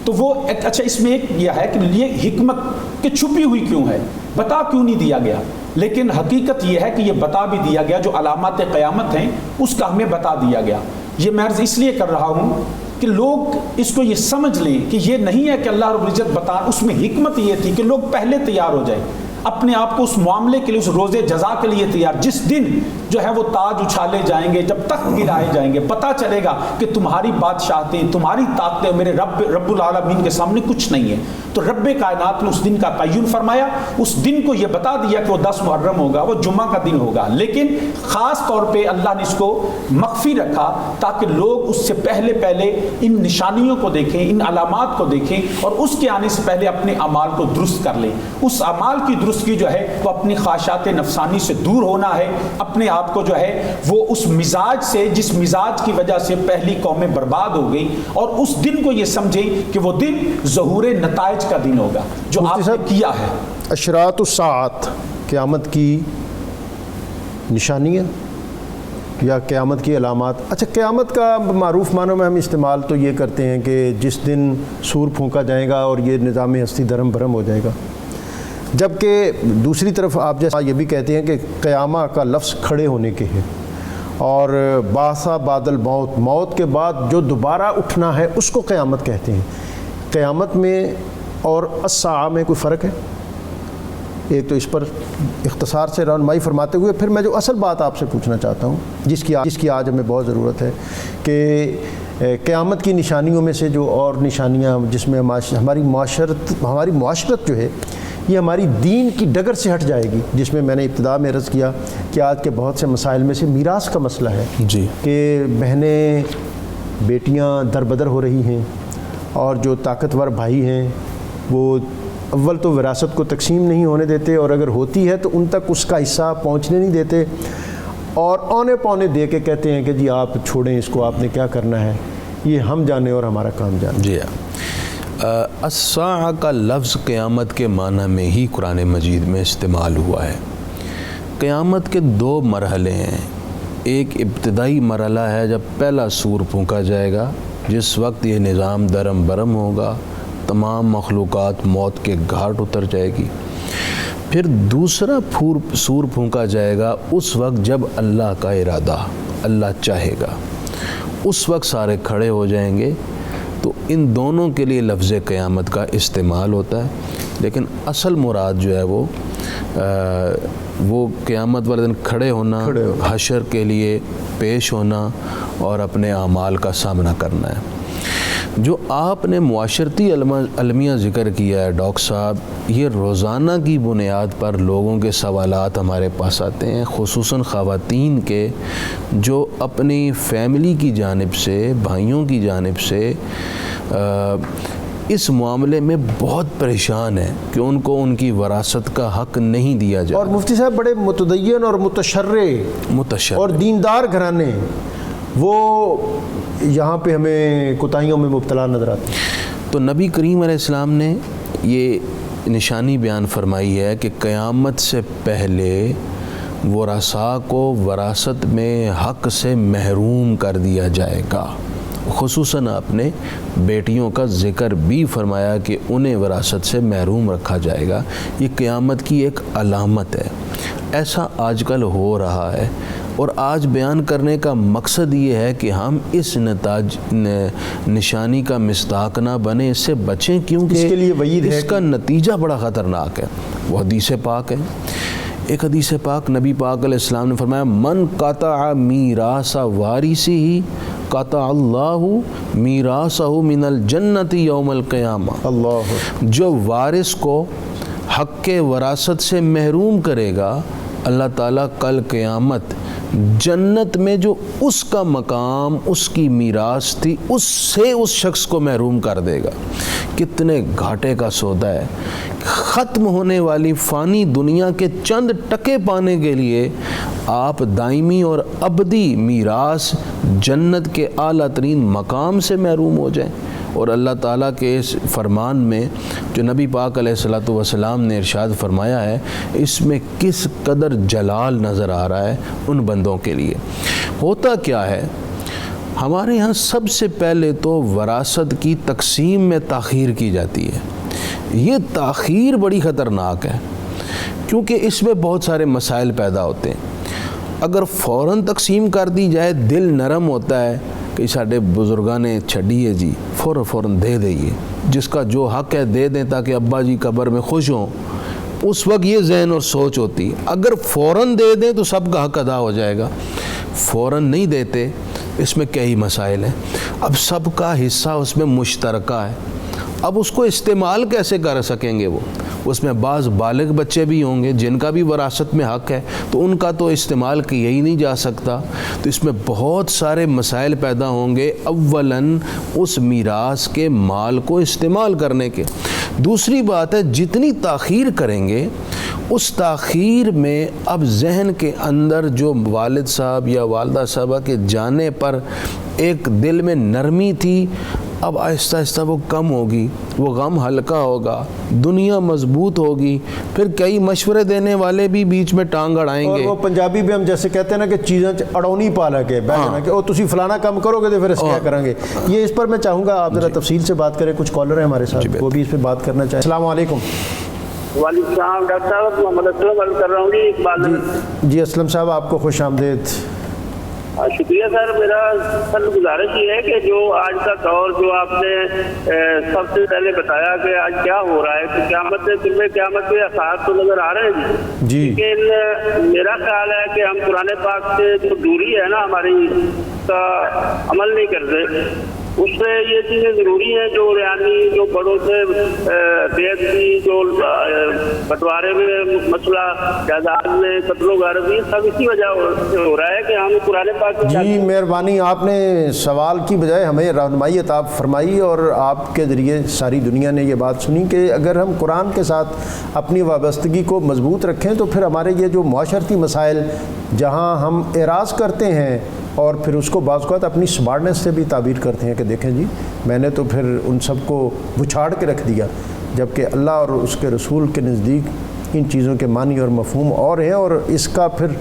تو وہ اچھا اس میں ایک یہ ہے کہ یہ حکمت کہ چھپی ہوئی کیوں ہے، بتا کیوں نہیں دیا گیا، لیکن حقیقت یہ ہے کہ یہ بتا بھی دیا گیا، جو علامات قیامت ہیں اس کا ہمیں بتا دیا گیا۔ یہ میں عرض اس لیے کر رہا ہوں کہ لوگ اس کو یہ سمجھ لیں کہ یہ نہیں ہے کہ اللہ رب العزت بتا، اس میں حکمت یہ تھی کہ لوگ پہلے تیار ہو جائیں، اپنے آپ کو اس معاملے کے لیے، اس روز جزا کے لیے تیار، جس دن جو ہے وہ تاج اچھالے جائیں گے، جب تک گرائے جائیں گے، پتہ چلے گا کہ تمہاری بادشاہتیں، تمہاری طاقتیں میرے رب العالمین کے سامنے کچھ نہیں ہے۔ تو رب کائنات نے اس دن کا تعین فرمایا، اس دن کو یہ بتا دیا کہ وہ 10 محرم ہوگا، وہ جمعہ کا دن ہوگا، لیکن خاص طور پہ اللہ نے اس کو مخفی رکھا تاکہ لوگ اس سے پہلے ان نشانیوں کو دیکھیں، ان علامات کو دیکھیں، اور اس کے آنے سے پہلے اپنے اعمال کو درست کر لیں۔ اس اعمال کی درستگی جو ہے وہ اپنی خواہشات نفسانی سے دور ہونا ہے، اپنے آپ کو جو ہے وہ اس مزاج سے، جس مزاج کی وجہ سے پہلی قومیں برباد ہو گئی، اور اس دن کو یہ سمجھیں کہ وہ دن ظہور نتائج کا دن ہوگا جو آپ نے کیا ہے۔ اشراط الساعات، قیامت کی نشانیاں یا قیامت کی علامات۔ اچھا، قیامت کا معروف معنوں میں ہم استعمال تو یہ کرتے ہیں کہ جس دن سور پھونکا جائے گا اور یہ نظام ہستی دھرم بھرم ہو جائے گا، جبکہ دوسری طرف آپ جیسا یہ بھی کہتے ہیں کہ قیامہ کا لفظ کھڑے ہونے کے ہے، اور باسا بعد الموت، موت کے بعد جو دوبارہ اٹھنا ہے اس کو قیامت کہتے ہیں۔ قیامت میں اور الساعہ میں کوئی فرق ہے؟ ایک تو اس پر اختصار سے رہنمائی فرماتے ہوئے پھر میں جو اصل بات آپ سے پوچھنا چاہتا ہوں، جس کی آج ہمیں بہت ضرورت ہے، کہ قیامت کی نشانیوں میں سے جو اور نشانیاں جس میں ہماری معاشرت جو ہے یہ ہماری دین کی ڈگر سے ہٹ جائے گی، جس میں نے ابتدا میں عرض کیا کہ آج کے بہت سے مسائل میں سے میراث کا مسئلہ ہے جی، کہ بہنیں بیٹیاں دربدر ہو رہی ہیں، اور جو طاقتور بھائی ہیں وہ اول تو وراثت کو تقسیم نہیں ہونے دیتے، اور اگر ہوتی ہے تو ان تک اس کا حصہ پہنچنے نہیں دیتے، اور اونے پونے دے کے کہتے ہیں کہ جی آپ چھوڑیں اس کو، آپ نے کیا کرنا ہے، یہ ہم جانے اور ہمارا کام جانے۔ جی الساعہ کا لفظ قیامت کے معنی میں ہی قرآن مجید میں استعمال ہوا ہے۔ قیامت کے 2 مرحلے ہیں، ایک ابتدائی مرحلہ ہے جب پہلا سور پھونکا جائے گا، جس وقت یہ نظام درم برم ہوگا، تمام مخلوقات موت کے گھاٹ اتر جائے گی۔ پھر دوسرا سور پھونکا جائے گا اس وقت جب اللہ کا ارادہ، اللہ چاہے گا، اس وقت سارے کھڑے ہو جائیں گے۔ تو ان دونوں کے لیے لفظ قیامت کا استعمال ہوتا ہے، لیکن اصل مراد جو ہے وہ قیامت والے دن کھڑے ہونا، حشر کے لیے پیش ہونا اور اپنے اعمال کا سامنا کرنا ہے۔ جو آپ نے معاشرتی المیہ ذکر کیا ہے ڈاکٹر صاحب، یہ روزانہ کی بنیاد پر لوگوں کے سوالات ہمارے پاس آتے ہیں، خصوصاً خواتین کے، جو اپنی فیملی کی جانب سے، بھائیوں کی جانب سے اس معاملے میں بہت پریشان ہیں کہ ان کو ان کی وراثت کا حق نہیں دیا جائے۔ اور مفتی صاحب بڑے متدین اور متشرع اور دیندار گھرانے، وہ یہاں پہ ہمیں کوتاہیوں میں مبتلا نظر آتے ہیں۔ تو نبی کریم علیہ السلام نے یہ نشانی بیان فرمائی ہے کہ قیامت سے پہلے ورثاء کو وراثت میں حق سے محروم کر دیا جائے گا۔ خصوصاً آپ نے بیٹیوں کا ذکر بھی فرمایا کہ انہیں وراثت سے محروم رکھا جائے گا۔ یہ قیامت کی ایک علامت ہے۔ ایسا آج کل ہو رہا ہے، اور آج بیان کرنے کا مقصد یہ ہے کہ ہم اس نشانی کا مصداق نہ بنیں، اس سے بچیں، کیونکہ اس کے لیے وعید ہے، اس کا نتیجہ بڑا خطرناک ہے۔ وہ حدیث پاک ہے، ایک حدیث پاک نبی پاک علیہ السلام نے فرمایا، من قطع میراث وارثہ قطع اللہ میراثہ من الجنت یوم القیامہ۔ اللہ، جو وارث کو حق وراثت سے محروم کرے گا، اللہ تعالیٰ کل قیامت جنت میں جو اس کا مقام، اس کی میراث تھی، اس سے اس شخص کو محروم کر دے گا۔ کتنے گھاٹے کا سودا ہے۔ ختم ہونے والی فانی دنیا کے چند ٹکے پانے کے لیے آپ دائمی اور ابدی میراث جنت کے اعلیٰ ترین مقام سے محروم ہو جائیں۔ اور اللہ تعالیٰ کے اس فرمان میں جو نبی پاک علیہ الصلوۃ والسلام نے ارشاد فرمایا ہے، اس میں کس قدر جلال نظر آ رہا ہے ان بندوں کے لیے۔ ہوتا کیا ہے، ہمارے ہاں سب سے پہلے تو وراثت کی تقسیم میں تاخیر کی جاتی ہے۔ یہ تاخیر بڑی خطرناک ہے کیونکہ اس میں بہت سارے مسائل پیدا ہوتے ہیں۔ اگر فوراً تقسیم کر دی جائے، دل نرم ہوتا ہے کہ ساڈے بزرگاں نے چھڈی ہے جی، فوراً دے دئیے، جس کا جو حق ہے دے دیں تاکہ ابا جی قبر میں خوش ہوں۔ اس وقت یہ ذہن اور سوچ ہوتی ہے۔ اگر فوراً دے دیں تو سب کا حق ادا ہو جائے گا، فوراً نہیں دیتے، اس میں کئی مسائل ہیں۔ اب سب کا حصہ اس میں مشترکہ ہے، اب اس کو استعمال کیسے کر سکیں گے وہ؟ اس میں بعض بالغ بچے بھی ہوں گے جن کا بھی وراثت میں حق ہے، تو ان کا تو استعمال کیا ہی نہیں جا سکتا۔ تو اس میں بہت سارے مسائل پیدا ہوں گے، اولاً اس میراث کے مال کو استعمال کرنے کے۔ دوسری بات ہے، جتنی تاخیر کریں گے اس تاخیر میں اب ذہن کے اندر جو والد صاحب یا والدہ صاحبہ کے جانے پر ایک دل میں نرمی تھی، اب آہستہ آہستہ وہ کم ہوگی، وہ غم ہلکا ہوگا، دنیا مضبوط ہوگی، پھر کئی مشورے دینے والے بھی بیچ میں ٹانگ اڑائیں گے۔ اور وہ پنجابی بھی ہم جیسے کہتے ہیں نا کہ چیزیں اڑونی پالا کے بیٹھنا کہ او تسی فلانا کام کرو گے تو پھر اس کیا کریں گے۔ یہ اس پر میں چاہوں گا آپ ذرا تفصیل سے بات کریں، کچھ کالر ہیں ہمارے ساتھ وہ بھی اس پہ بات کرنا چاہیں۔ السلام علیکم۔ وعلیکم السلام ڈاکٹر صاحب، محمد اسلم بات کر رہا ہوں جی اقبال۔ جی اسلم صاحب، آپ کو خوش آمدید۔ شکریہ سر۔ میرا سر گزارش یہ ہے کہ جو آج کا دور جو آپ نے سب سے پہلے بتایا کہ آج کیا ہو رہا ہے کہ قیامت قیامت کے آثار تو نظر آ رہے ہیں جی، لیکن میرا خیال ہے کہ ہم قرآن پاک سے جو دوری ہے نا ہماری، اس کا عمل نہیں کرتے۔ اس سے یہ چیزیں ضروری ہیں جو ریانی جو بڑوں سے بےعدبی، جو بٹوارے میں مسئلہ، جائیداد میں قتل و غارت، یہ سب اسی وجہ سے ہو رہا ہے کہ ہم قرآن پاک۔ جی مہربانی، آپ نے سوال کی بجائے ہمیں رہنمائی عطا فرمائی اور آپ کے ذریعے ساری دنیا نے یہ بات سنی کہ اگر ہم قرآن کے ساتھ اپنی وابستگی کو مضبوط رکھیں تو پھر ہمارے یہ جو معاشرتی مسائل جہاں ہم اعراض کرتے ہیں اور پھر اس کو بعض اوقات اپنی سمارٹنس سے بھی تعبیر کرتے ہیں کہ دیکھیں جی میں نے تو پھر ان سب کو بچھاڑ کے رکھ دیا، جبکہ اللہ اور اس کے رسول کے نزدیک ان چیزوں کے معنی اور مفہوم اور ہیں، اور اس کا پھر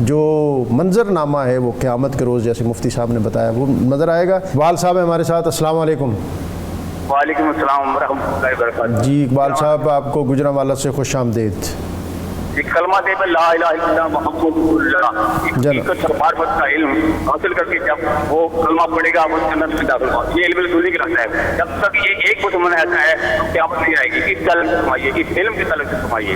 جو منظر نامہ ہے وہ قیامت کے روز جیسے مفتی صاحب نے بتایا وہ نظر آئے گا۔ اقبال صاحب ہمارے ساتھ، السلام علیکم۔ وعلیکم السلام ورحمۃ اللہ وبرکاتہ۔ جی اقبال صاحب، آپ کو گجرانوالہ سے خوش آمدید۔ کلمہ دے میں لا الہ الا اللہ محمد رسول اللہ، حقیقت اور معرفت کا علم حاصل کر کے جب وہ کلمہ پڑھے گا وہ جنت میں داخل ہوگا۔ یہ علم دنیا کا رکھتا ہے، جب تک یہ ایک مسلمان ایسا ہے تو قیامت نہیں آئے گی۔ اس تعلق سے سمائیے، اس علم کے تعلق سے سمائیے۔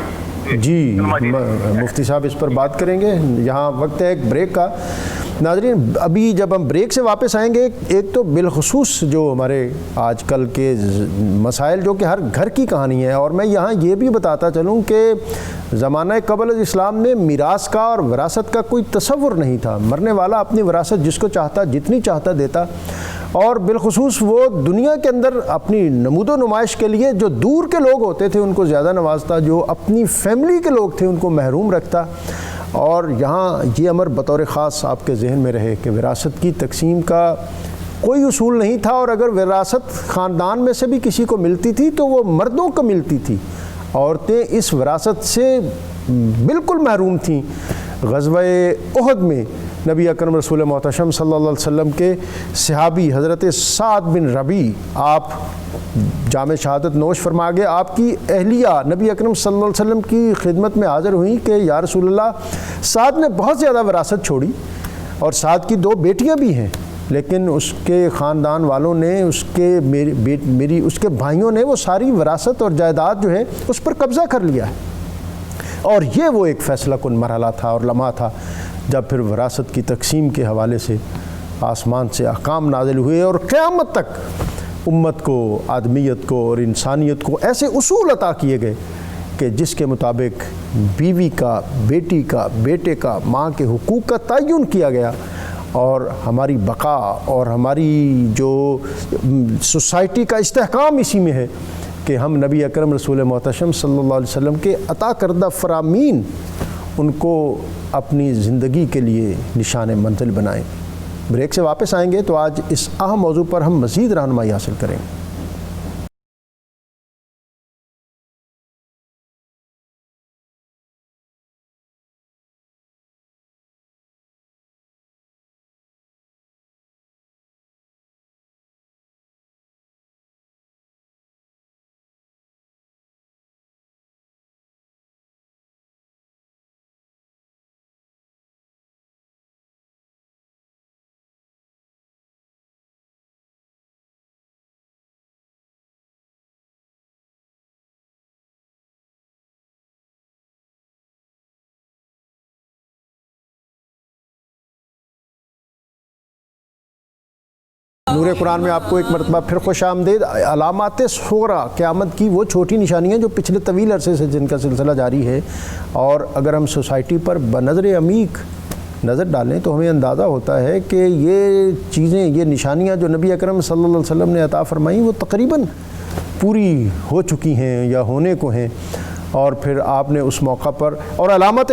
جی مفتی صاحب اس پر بات کریں گے، یہاں وقت ہے ایک بریک کا۔ ناظرین ابھی جب ہم بریک سے واپس آئیں گے، ایک تو بالخصوص جو ہمارے آج کل کے مسائل جو کہ ہر گھر کی کہانی ہے، اور میں یہاں یہ بھی بتاتا چلوں کہ زمانہ قبل از اسلام میں میراث کا اور وراثت کا کوئی تصور نہیں تھا۔ مرنے والا اپنی وراثت جس کو چاہتا جتنی چاہتا دیتا، اور بالخصوص وہ دنیا کے اندر اپنی نمود و نمائش کے لیے جو دور کے لوگ ہوتے تھے ان کو زیادہ نوازتا، جو اپنی فیملی کے لوگ تھے ان کو محروم رکھتا۔ اور یہاں یہ امر بطور خاص آپ کے ذہن میں رہے کہ وراثت کی تقسیم کا کوئی اصول نہیں تھا، اور اگر وراثت خاندان میں سے بھی کسی کو ملتی تھی تو وہ مردوں کو ملتی تھی، عورتیں اس وراثت سے بالکل محروم تھیں۔ غزوہ احد میں نبی اکرم رسول محتشم صلی اللہ علیہ وسلم کے صحابی حضرت سعد بن ربیع آپ جام شہادت نوش فرما گئے۔ آپ کی اہلیہ نبی اکرم صلی اللہ علیہ وسلم کی خدمت میں حاضر ہوئیں کہ یا رسول اللہ، سعد نے بہت زیادہ وراثت چھوڑی اور سعد کی 2 بیٹیاں بھی ہیں، لیکن اس کے خاندان والوں نے اس کے بھائیوں نے وہ ساری وراثت اور جائیداد جو ہے اس پر قبضہ کر لیا ہے۔ اور یہ وہ ایک فیصلہ کن مرحلہ تھا اور لمحہ تھا جب پھر وراثت کی تقسیم کے حوالے سے آسمان سے احکام نازل ہوئے، اور قیامت تک امت کو، آدمیت کو اور انسانیت کو ایسے اصول عطا کیے گئے کہ جس کے مطابق بیوی کا، بیٹی کا، بیٹے کا، ماں کے حقوق کا تعین کیا گیا، اور ہماری بقا اور ہماری جو سوسائٹی کا استحکام اسی میں ہے کہ ہم نبی اکرم رسول محتشم صلی اللہ علیہ وسلم کے عطا کردہ فرامین ان کو اپنی زندگی کے لیے نشان منزل بنائیں۔ بریک سے واپس آئیں گے تو آج اس اہم موضوع پر ہم مزید رہنمائی حاصل کریں گے۔ نور قرآن میں آپ کو ایک مرتبہ پھر خوش آمدید۔ علامات صغریٰ، قیامت کی وہ چھوٹی نشانیاں جو پچھلے طویل عرصے سے جن کا سلسلہ جاری ہے، اور اگر ہم سوسائٹی پر بنظر عمیق نظر ڈالیں تو ہمیں اندازہ ہوتا ہے کہ یہ چیزیں، یہ نشانیاں جو نبی اکرم صلی اللہ علیہ وسلم نے عطا فرمائیں وہ تقریباً پوری ہو چکی ہیں یا ہونے کو ہیں۔ اور پھر آپ نے اس موقع پر، اور علامات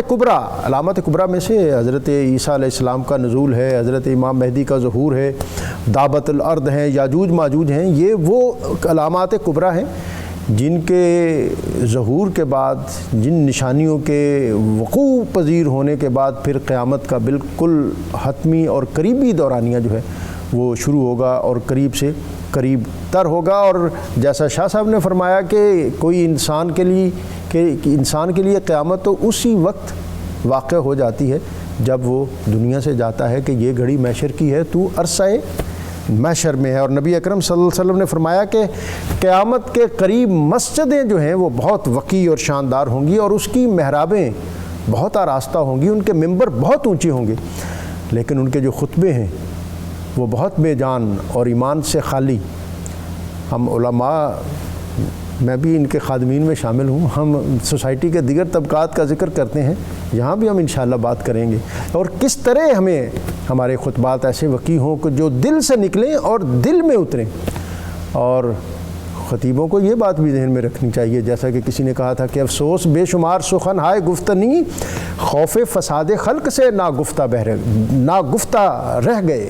کبریٰ میں سے حضرت عیسیٰ علیہ السلام کا نزول ہے، حضرت امام مہدی کا ظہور ہے، دعوت الارض ہیں، یاجوج ماجوج ہیں، یہ وہ علامات کبریٰ ہیں جن کے ظہور کے بعد، جن نشانیوں کے وقوع پذیر ہونے کے بعد پھر قیامت کا بالکل حتمی اور قریبی دورانیہ جو ہے وہ شروع ہوگا اور قریب سے قریب تر ہوگا۔ اور جیسا شاہ صاحب نے فرمایا کہ کوئی انسان کے لیے قیامت تو اسی وقت واقع ہو جاتی ہے جب وہ دنیا سے جاتا ہے کہ یہ گھڑی محشر کی ہے، تو عرصہ محشر میں ہے۔ اور نبی اکرم صلی اللہ علیہ وسلم نے فرمایا کہ قیامت کے قریب مسجدیں جو ہیں وہ بہت وقیع اور شاندار ہوں گی، اور اس کی محرابیں بہت آراستہ ہوں گی، ان کے ممبر بہت اونچے ہوں گے، لیکن ان کے جو خطبے ہیں وہ بہت بے جان اور ایمان سے خالی۔ ہم علماء، میں بھی ان کے خادمین میں شامل ہوں، ہم سوسائٹی کے دیگر طبقات کا ذکر کرتے ہیں، یہاں بھی ہم انشاءاللہ بات کریں گے، اور کس طرح ہمیں ہمارے خطبات ایسے وقیع ہوں کہ جو دل سے نکلیں اور دل میں اتریں۔ اور خطیبوں کو یہ بات بھی ذہن میں رکھنی چاہیے، جیسا کہ کسی نے کہا تھا کہ افسوس بے شمار سخن ہائے گفتنی، خوف فساد خلق سے ناگفتہ رہ گئے۔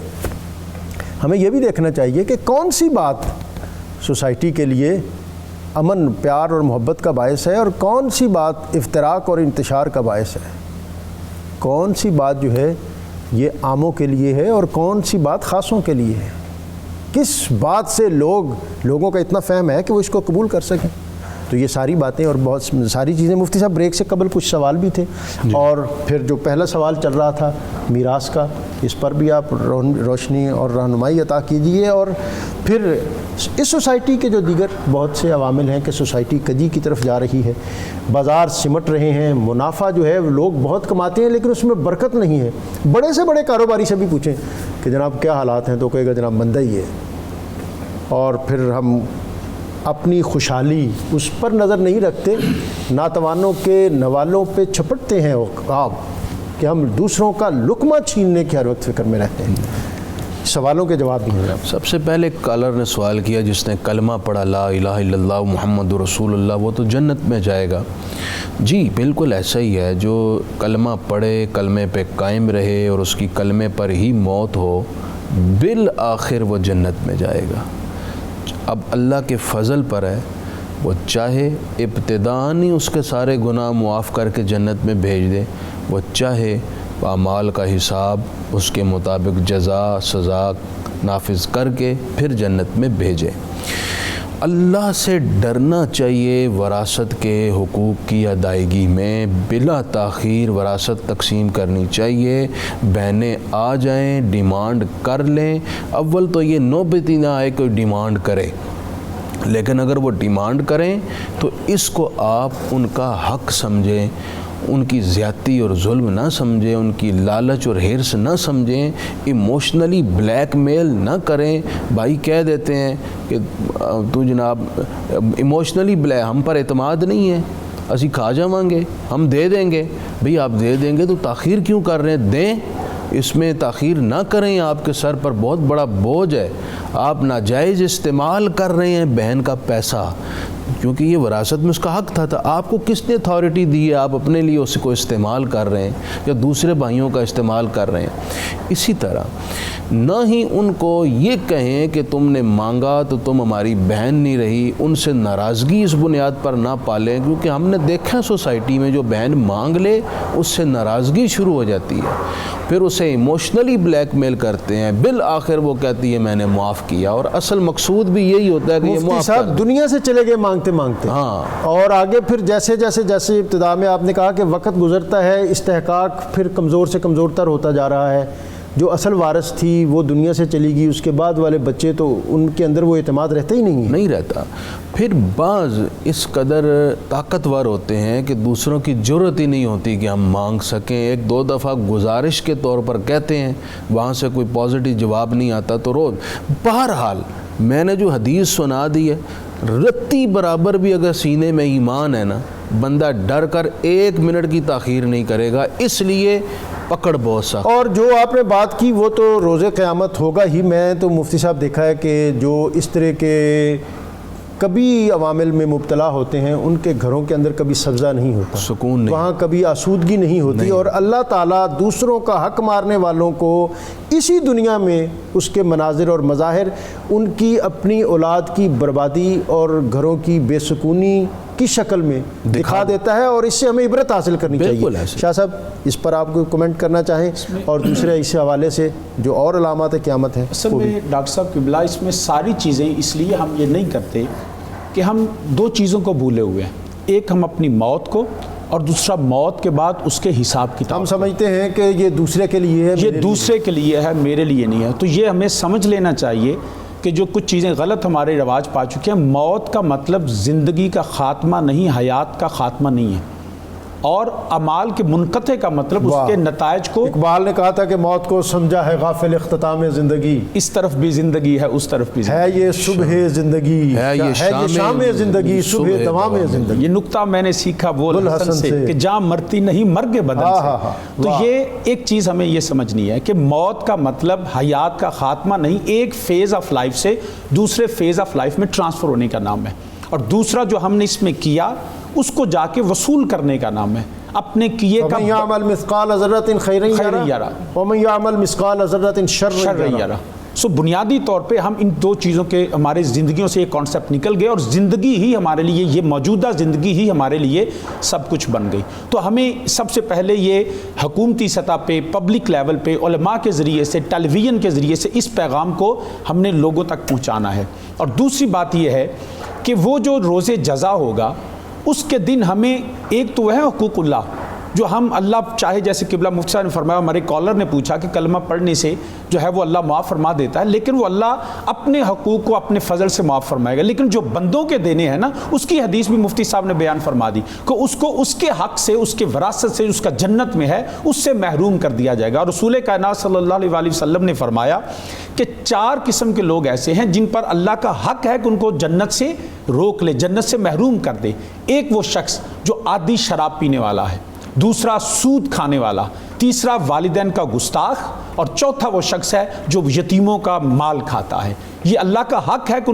ہمیں یہ بھی دیکھنا چاہیے کہ کون سی بات سوسائٹی کے لیے امن، پیار اور محبت کا باعث ہے، اور کون سی بات افتراق اور انتشار کا باعث ہے، کون سی بات جو ہے یہ عاموں کے لیے ہے اور کون سی بات خاصوں کے لیے ہے، کس بات سے لوگوں کا اتنا فہم ہے کہ وہ اس کو قبول کر سکیں۔ تو یہ ساری باتیں اور بہت ساری چیزیں۔ مفتی صاحب، بریک سے قبل کچھ سوال بھی تھے، اور پھر جو پہلا سوال چل رہا تھا میراث کا، اس پر بھی آپ روشنی اور رہنمائی عطا کیجیے، اور پھر اس سوسائٹی کے جو دیگر بہت سے عوامل ہیں کہ سوسائٹی کجی کی طرف جا رہی ہے، بازار سمٹ رہے ہیں، منافع جو ہے لوگ بہت کماتے ہیں لیکن اس میں برکت نہیں ہے۔ بڑے سے بڑے کاروباری سے بھی پوچھیں کہ جناب کیا حالات ہیں، تو کہے گا جناب مندہ ہی ہے۔ اور پھر ہم اپنی خوشحالی اس پر نظر نہیں رکھتے، ناتوانوں کے نوالوں پہ چھپٹتے ہیں عقاب، کہ ہم دوسروں کا لقمہ چھیننے کی ہر وقت فکر میں رہتے ہیں۔ سوالوں کے جواب دیں۔ سب سے پہلے کالر نے سوال کیا جس نے کلمہ پڑھا لا الہ الا اللہ محمد رسول اللہ، وہ تو جنت میں جائے گا۔ جی بالکل ایسا ہی ہے، جو کلمہ پڑھے، کلمے پہ قائم رہے اور اس کی کلمے پر ہی موت ہو، بالآخر وہ جنت میں جائے گا۔ اب اللہ کے فضل پر ہے، وہ چاہے ابتداءً ہی اس کے سارے گناہ معاف کر کے جنت میں بھیج دے، وہ چاہے اعمال کا حساب اس کے مطابق جزا سزا نافذ کر کے پھر جنت میں بھیجے۔ اللہ سے ڈرنا چاہیے، وراثت کے حقوق کی ادائیگی میں بلا تاخیر وراثت تقسیم کرنی چاہیے۔ بہنیں آ جائیں، ڈیمانڈ کر لیں، اول تو یہ نوبت ہی نہ آئے کوئی ڈیمانڈ کرے، لیکن اگر وہ ڈیمانڈ کریں تو اس کو آپ ان کا حق سمجھیں، ان کی زیادتی اور ظلم نہ سمجھیں، ان کی لالچ اور حرص نہ سمجھیں، ایموشنلی بلیک میل نہ کریں۔ بھائی کہہ دیتے ہیں کہ تو جناب ایموشنلی ہم پر اعتماد نہیں ہے، اسی کھا جاواں گے, ہم دے دیں گے. بھئی آپ دے دیں گے تو تاخیر کیوں کر رہے ہیں؟ دیں, اس میں تاخیر نہ کریں. آپ کے سر پر بہت بڑا بوجھ ہے, آپ ناجائز استعمال کر رہے ہیں بہن کا پیسہ, کیونکہ یہ وراثت میں اس کا حق تھا. آپ کو کس نے اتھارٹی دی ہے؟ آپ اپنے لیے اس کو استعمال کر رہے ہیں یا دوسرے بھائیوں کا استعمال کر رہے ہیں. اسی طرح نہ ہی ان کو یہ کہیں کہ تم نے مانگا تو تم ہماری بہن نہیں رہی, ان سے ناراضگی اس بنیاد پر نہ پالیں, کیونکہ ہم نے دیکھا سوسائٹی میں جو بہن مانگ لے اس سے ناراضگی شروع ہو جاتی ہے, پھر اسے ایموشنلی بلیک میل کرتے ہیں, بالآخر وہ کہتی ہے میں نے معاف کیا, اور اصل مقصود بھی یہی ہوتا ہے کہ یہ مفتی معاف صاحب دنیا سے چلے گئے مانگتے مانگتے, ہاں, اور آگے پھر جیسے ابتدا میں آپ نے کہا کہ وقت گزرتا ہے, استحقاق پھر کمزور سے کمزور تر ہوتا جا رہا ہے. جو اصل وارث تھی وہ دنیا سے چلی گئی, اس کے بعد والے بچے تو ان کے اندر وہ اعتماد رہتا ہی نہیں رہتا. پھر بعض اس قدر طاقتور ہوتے ہیں کہ دوسروں کی جرت ہی نہیں ہوتی کہ ہم مانگ سکیں. ایک دو دفعہ گزارش کے طور پر کہتے ہیں, وہاں سے کوئی پازیٹیو جواب نہیں آتا تو روز. بہرحال میں نے جو حدیث سنا دی ہے, رتی برابر بھی اگر سینے میں ایمان ہے نا, بندہ ڈر کر 1 منٹ کی تاخیر نہیں کرے گا, اس لیے پکڑ بہت سا. اور جو آپ نے بات کی وہ تو روز قیامت ہوگا ہی. میں تو مفتی صاحب دیکھا ہے کہ جو اس طرح کے کبھی عوامل میں مبتلا ہوتے ہیں ان کے گھروں کے اندر کبھی سبزہ نہیں ہوتا, سکون نہیں, وہاں کبھی آسودگی نہیں ہوتی, اور اللہ تعالیٰ دوسروں کا حق مارنے والوں کو اسی دنیا میں اس کے مناظر اور مظاہر, ان کی اپنی اولاد کی بربادی اور گھروں کی بے سکونی کی شکل میں دکھا دیتا ہے, اور اس سے ہمیں عبرت حاصل کرنی چاہیے. شاہ صاحب اس پر آپ کو کمنٹ کرنا چاہیں, اور دوسرے اس حوالے سے جو اور علامات قیامت ہیں. اصل میں ڈاکٹر صاحب قبلہ اس میں ساری چیزیں اس لیے ہم یہ نہیں کرتے کہ ہم 2 چیزوں کو بھولے ہوئے ہیں, ایک ہم اپنی موت کو, اور دوسرا موت کے بعد اس کے حساب کتاب. ہم سمجھتے ہیں کہ یہ دوسرے کے لیے ہے, یہ دوسرے کے لیے ہے, میرے لیے نہیں ہے. تو یہ ہمیں سمجھ لینا چاہیے کہ جو کچھ چیزیں غلط ہمارے رواج پا چکے ہیں. موت کا مطلب زندگی کا خاتمہ نہیں, حیات کا خاتمہ نہیں ہے, اور اعمال کے منقطع کا مطلب اس کے نتائج کو. اقبال نے کہا تھا کہ موت کو سمجھا ہے غافل اختتام زندگی, اس طرف بھی زندگی ہے اس طرف بھی ہے یہ صبح زندگی, ہے یہ شام زندگی, صبح دوام زندگی. یہ نقطہ میں نے سیکھا وہ الحسن سے کہ جاں مرتی نہیں مرگ بدن سے. تو یہ ایک چیز ہمیں یہ سمجھنی ہے کہ موت کا مطلب حیات کا خاتمہ نہیں, ایک فیز آف لائف سے دوسرے فیز آف لائف میں ٹرانسفر ہونے کا نام ہے, اور دوسرا جو ہم نے اس میں کیا اس کو جا کے وصول کرنے کا نام ہے. اپنے کیے کا وَمَن يَعْمَلْ مِثْقَالَ ذَرَّةٍ خَيْرًا يَرَهُ وَمَن يَعْمَلْ مِثْقَالَ ذَرَّةٍ شَرًّا يَرَهُ. سو بنیادی طور پہ ہم ان 2 چیزوں کے ہمارے زندگیوں سے یہ کانسیپٹ نکل گئے, اور زندگی ہی ہمارے لیے, یہ موجودہ زندگی ہی ہمارے لیے سب کچھ بن گئی. تو ہمیں سب سے پہلے یہ حکومتی سطح پہ, پبلک لیول پہ, علماء کے ذریعے سے, ٹیلی ویژن کے ذریعے سے اس پیغام کو ہم نے لوگوں تک پہنچانا ہے. اور دوسری بات یہ ہے کہ وہ جو روز جزا ہوگا اس کے دن ہمیں, ایک تو ہے حقوق اللہ جو ہم اللہ چاہے, جیسے قبلہ مفتی صاحب نے فرمایا, ہمارے کالر نے پوچھا کہ کلمہ پڑھنے سے جو ہے وہ اللہ معاف فرما دیتا ہے, لیکن وہ اللہ اپنے حقوق کو اپنے فضل سے معاف فرمائے گا. لیکن جو بندوں کے دینے ہیں نا, اس کی حدیث بھی مفتی صاحب نے بیان فرما دی کہ اس کو اس کے حق سے, اس کے وراثت سے, اس کا جنت میں ہے, اس سے محروم کر دیا جائے گا. اور رسول کائنات صلی اللہ علیہ وسلم نے فرمایا کہ 4 قسم کے لوگ ایسے ہیں جن پر اللہ کا حق ہے کہ ان کو جنت سے روک لے, جنت سے محروم کر دے. ایک وہ شخص جو عادی شراب پینے والا ہے, دوسرا سود کھانے والا, تیسرا والدین کا گستاخ, اور چوتھا وہ شخص ہے جو یتیموں کا مال کھاتا ہے. یہ اللہ کا حق ہے کہ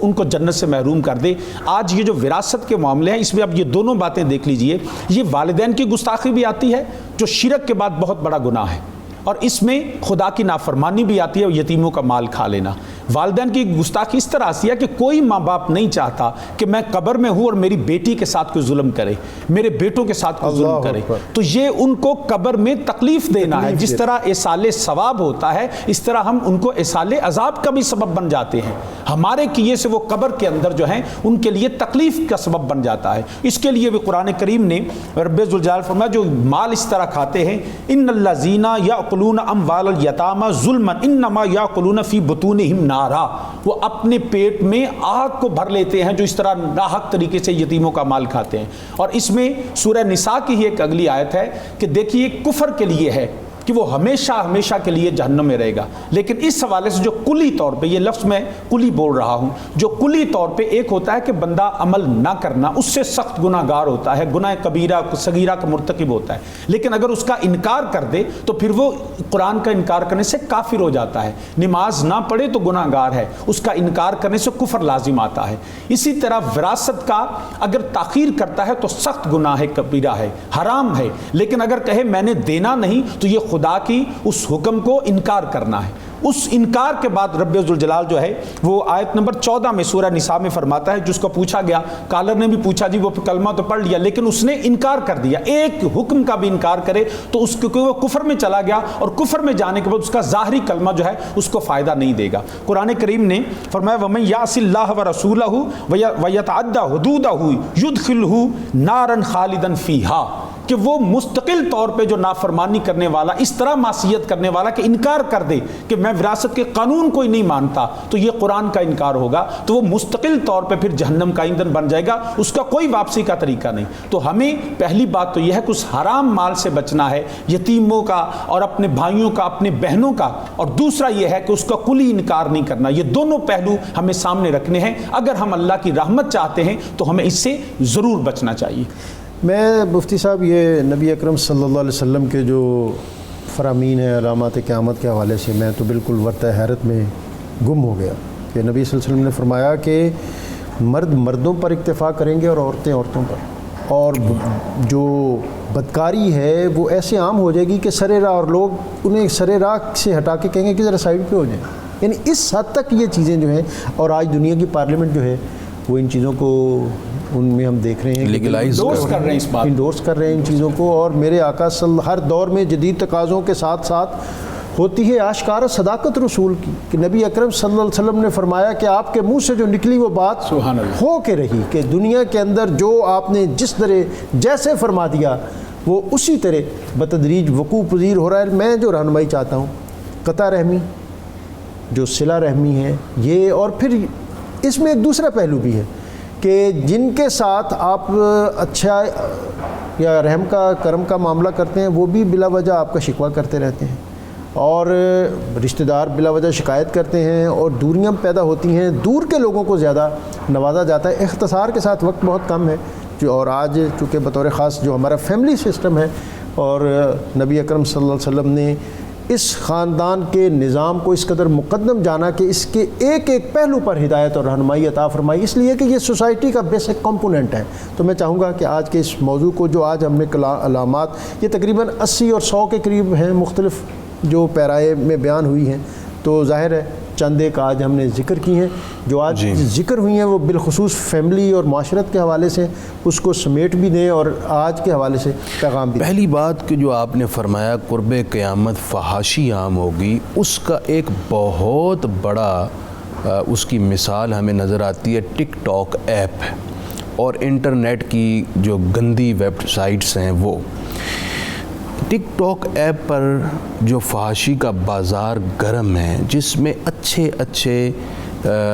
ان کو جنت سے محروم کر دے. آج یہ جو وراثت کے معاملے ہیں اس میں اب یہ دونوں باتیں دیکھ لیجئے. یہ والدین کی گستاخی بھی آتی ہے جو شرک کے بعد بہت بڑا گناہ ہے, اور اس میں خدا کی نافرمانی بھی آتی ہے, اور یتیموں کا مال کھا لینا. والدین کی گستاخی اس طرح سے ہے کہ کوئی ماں باپ نہیں چاہتا کہ میں قبر میں ہوں اور میری بیٹی کے ساتھ کوئی ظلم کرے, میرے بیٹوں کے ساتھ کوئی ظلم کرے. تو یہ ان کو قبر میں تکلیف دینا ہے. جس طرح ایصال ثواب ہوتا ہے اس طرح ہم ان کو ایصال عذاب کا بھی سبب بن جاتے ہیں. ہمارے کیے سے وہ قبر کے اندر جو ہیں ان کے لیے تکلیف کا سبب بن جاتا ہے. اس کے لیے بھی قرآن کریم نے رب ذوالجلال فرمایا جو مال اس طرح کھاتے ہیں, ان الذین یاکلون اموال الیتامی ظلما انما یاکلون فی بطونہم نارا, وہ اپنے پیٹ میں آگ کو بھر لیتے ہیں جو اس طرح ناحق طریقے سے یتیموں کا مال کھاتے ہیں. اور اس میں سورہ نساء کی ہی ایک اگلی آیت ہے کہ دیکھیے کفر کے لیے ہے کہ وہ ہمیشہ ہمیشہ کے لیے جہنم میں رہے گا. لیکن اس حوالے سے جو کلی طور پہ، یہ لفظ میں کلی بول رہا ہوں، جو کلی طور پہ ایک ہوتا ہے کہ بندہ عمل نہ کرنا، اس سے سخت گناہ گار ہوتا ہے، گناہ کبیرہ صغیرہ کا مرتکب ہوتا ہے. لیکن اگر اس کا انکار کر دے تو پھر وہ قرآن کا انکار کرنے سے کافر ہو جاتا ہے. نماز نہ پڑھے تو گناہ گار ہے، اس کا انکار کرنے سے کفر لازم آتا ہے. اسی طرح وراثت کا اگر تاخیر کرتا ہے تو سخت گناہ کبیرہ ہے، حرام ہے. لیکن اگر کہے میں نے دینا نہیں تو یہ خدا کی اس حکم کو انکار کرنا ہے. اس انکار کے بعد رب ذوالجلال جو ہے وہ آیت نمبر 14 میں سورہ نساء میں فرماتا ہے، جس کو پوچھا گیا، کالر نے بھی پوچھا جی وہ کلمہ تو پڑھ لیا لیکن اس نے انکار کر دیا، ایک حکم کا بھی انکار کرے تو اس کو وہ کفر میں چلا گیا، اور کفر میں جانے کے بعد اس کا ظاہری کلمہ جو ہے اس کو فائدہ نہیں دے گا. قرآن کریم نے فرمایا وَمَن يَعْصِ اللَّهَ وَرَسُولَهُ وَيَتَعَدَّ حُدُودَهُ يُدْخِلْهُ نَارًا خَالِدًا فِيهَا، کہ وہ مستقل طور پہ جو نافرمانی کرنے والا، اس طرح معصیت کرنے والا کہ انکار کر دے کہ میں وراثت کے قانون کوئی نہیں مانتا، تو یہ قرآن کا انکار ہوگا، تو وہ مستقل طور پہ پھر جہنم کا ایندھن بن جائے گا، اس کا کوئی واپسی کا طریقہ نہیں. تو ہمیں پہلی بات تو یہ ہے کہ اس حرام مال سے بچنا ہے، یتیموں کا اور اپنے بھائیوں کا، اپنے بہنوں کا، اور دوسرا یہ ہے کہ اس کا کلی انکار نہیں کرنا. یہ دونوں پہلو ہمیں سامنے رکھنے ہیں. اگر ہم اللہ کی رحمت چاہتے ہیں تو ہمیں اس سے ضرور بچنا چاہیے. میں مفتی صاحب یہ نبی اکرم صلی اللہ علیہ وسلم کے جو فرامین ہیں علامات قیامت کے حوالے سے، میں تو بالکل ورطہ حیرت میں گم ہو گیا کہ نبی صلی اللہ علیہ وسلم نے فرمایا کہ مرد مردوں پر اکتفا کریں گے اور عورتیں عورتوں پر، اور جو بدکاری ہے وہ ایسے عام ہو جائے گی کہ سرے راہ، اور لوگ انہیں سرے راہ سے ہٹا کے کہیں گے کہ ذرا سائڈ پہ ہو جائیں. یعنی اس حد تک یہ چیزیں جو ہیں، اور آج دنیا کی پارلیمنٹ جو ہے وہ ان چیزوں کو، ان میں ہم دیکھ رہے ہیں لیگلائز کر رہے ہیں، اس بات انڈورس کر رہے ہیں ان چیزوں کو. اور میرے آقا ہر دور میں جدید تقاضوں کے ساتھ ساتھ ہوتی ہے آشکار صداقت رسول کی، کہ نبی اکرم صلی اللہ علیہ وسلم نے فرمایا کہ آپ کے منہ سے جو نکلی وہ بات سبحان اللہ ہو کے رہی، کہ دنیا کے اندر جو آپ نے جس طرح جیسے فرما دیا وہ اسی طرح بتدریج وقوع پذیر ہو رہا ہے. میں جو رہنمائی چاہتا ہوں، قطع رحمی، جو صلہ رحمی ہے یہ، اور پھر اس میں ایک دوسرا پہلو بھی ہے کہ جن کے ساتھ آپ اچھا یا رحم کا، کرم کا معاملہ کرتے ہیں، وہ بھی بلا وجہ آپ کا شکوہ کرتے رہتے ہیں، اور رشتہ دار بلا وجہ شکایت کرتے ہیں، اور دوریاں پیدا ہوتی ہیں. دور کے لوگوں کو زیادہ نوازا جاتا ہے. اختصار کے ساتھ وقت بہت کم ہے اور آج چونکہ بطور خاص جو ہمارا فیملی سسٹم ہے، اور نبی اکرم صلی اللہ علیہ وسلم نے اس خاندان کے نظام کو اس قدر مقدم جانا کہ اس کے ایک ایک پہلو پر ہدایت اور رہنمائی عطا فرمائی، اس لیے کہ یہ سوسائٹی کا بیسک کمپوننٹ ہے. تو میں چاہوں گا کہ آج کے اس موضوع کو جو آج ہم نے علامات، یہ تقریباً 80 اور 100 کے قریب ہیں، مختلف جو پیرائے میں بیان ہوئی ہیں، تو ظاہر ہے چند ایک آج ہم نے ذکر کی ہیں، جو آج ذکر ہوئی ہیں وہ بالخصوص فیملی اور معاشرت کے حوالے سے اس کو سمیٹ بھی دیں اور آج کے حوالے سے پیغام بھی. پہلی بات کہ جو آپ نے فرمایا قرب قیامت فحاشی عام ہوگی، اس کا ایک بہت بڑا اس کی مثال ہمیں نظر آتی ہے ٹک ٹاک ایپ اور انٹرنیٹ کی جو گندی ویب سائٹس ہیں. وہ ٹک ٹاک ایپ پر جو فحاشی کا بازار گرم ہے، جس میں اچھے اچھے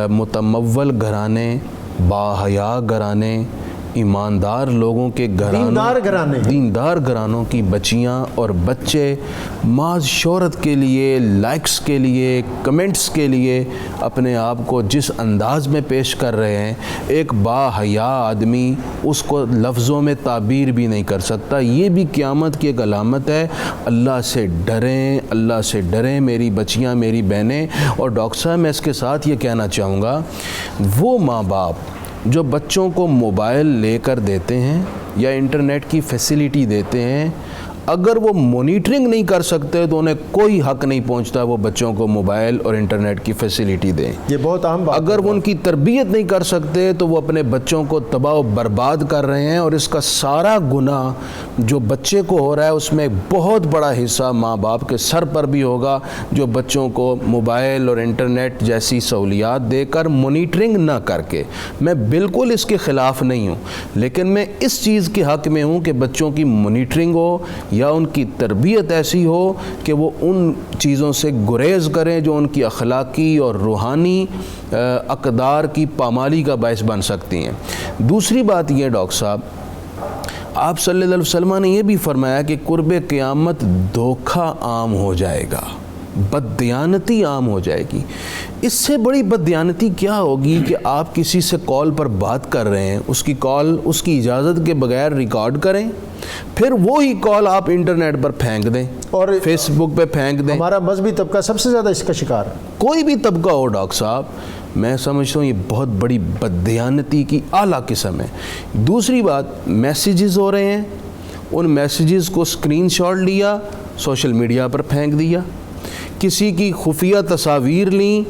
متمول گھرانے، باحیا گھرانے، ایماندار لوگوں کے دیندار گھرانوں کی بچیاں اور بچے محض شہرت کے لیے، لائکس کے لیے، کمنٹس کے لیے اپنے آپ کو جس انداز میں پیش کر رہے ہیں، ایک باحیا آدمی اس کو لفظوں میں تعبیر بھی نہیں کر سکتا. یہ بھی قیامت کی ایک علامت ہے. اللہ سے ڈریں، اللہ سے ڈریں میری بچیاں، میری بہنیں. اور ڈاکٹر صاحب میں اس کے ساتھ یہ کہنا چاہوں گا، وہ ماں باپ جو بچوں کو موبائل لے کر دیتے ہیں یا انٹرنیٹ کی فیسیلیٹی دیتے ہیں، اگر وہ مانیٹرنگ نہیں کر سکتے تو انہیں کوئی حق نہیں پہنچتا وہ بچوں کو موبائل اور انٹرنیٹ کی فیسیلیٹی دیں. یہ بہت اہم بات. اگر وہ ان کی تربیت نہیں کر سکتے تو وہ اپنے بچوں کو تباہ و برباد کر رہے ہیں، اور اس کا سارا گناہ جو بچے کو ہو رہا ہے اس میں بہت بڑا حصہ ماں باپ کے سر پر بھی ہوگا، جو بچوں کو موبائل اور انٹرنیٹ جیسی سہولیات دے کر مانیٹرنگ نہ کر کے. میں بالکل اس کے خلاف نہیں ہوں، لیکن میں اس چیز کے حق میں ہوں کہ بچوں کی مانیٹرنگ ہو یا ان کی تربیت ایسی ہو کہ وہ ان چیزوں سے گریز کریں جو ان کی اخلاقی اور روحانی اقدار کی پامالی کا باعث بن سکتی ہیں. دوسری بات یہ ڈاکٹر صاحب، آپ صلی اللہ علیہ وسلم نے یہ بھی فرمایا کہ قرب قیامت دھوکہ عام ہو جائے گا، بددیانتی عام ہو جائے گی۔ اس سے بڑی بددیانتی کیا ہوگی کہ آپ کسی سے کال پر بات کر رہے ہیں، اس کی کال اس کی اجازت کے بغیر ریکارڈ کریں، پھر وہی کال آپ انٹرنیٹ پر پھینک دیں اور فیس بک پہ پھینک دیں۔ ہمارا مذہبی طبقہ سب سے زیادہ اس کا شکار ہے۔ کوئی بھی طبقہ ہو ڈاکٹر صاحب، میں سمجھتا ہوں یہ بہت بڑی بددیانتی کی اعلیٰ قسم ہے۔ دوسری بات، میسیجز ہو رہے ہیں، ان میسیجز کو اسکرین شاٹ لیا، سوشل میڈیا پر پھینک دیا، کسی کی خفیہ تصاویر لیں،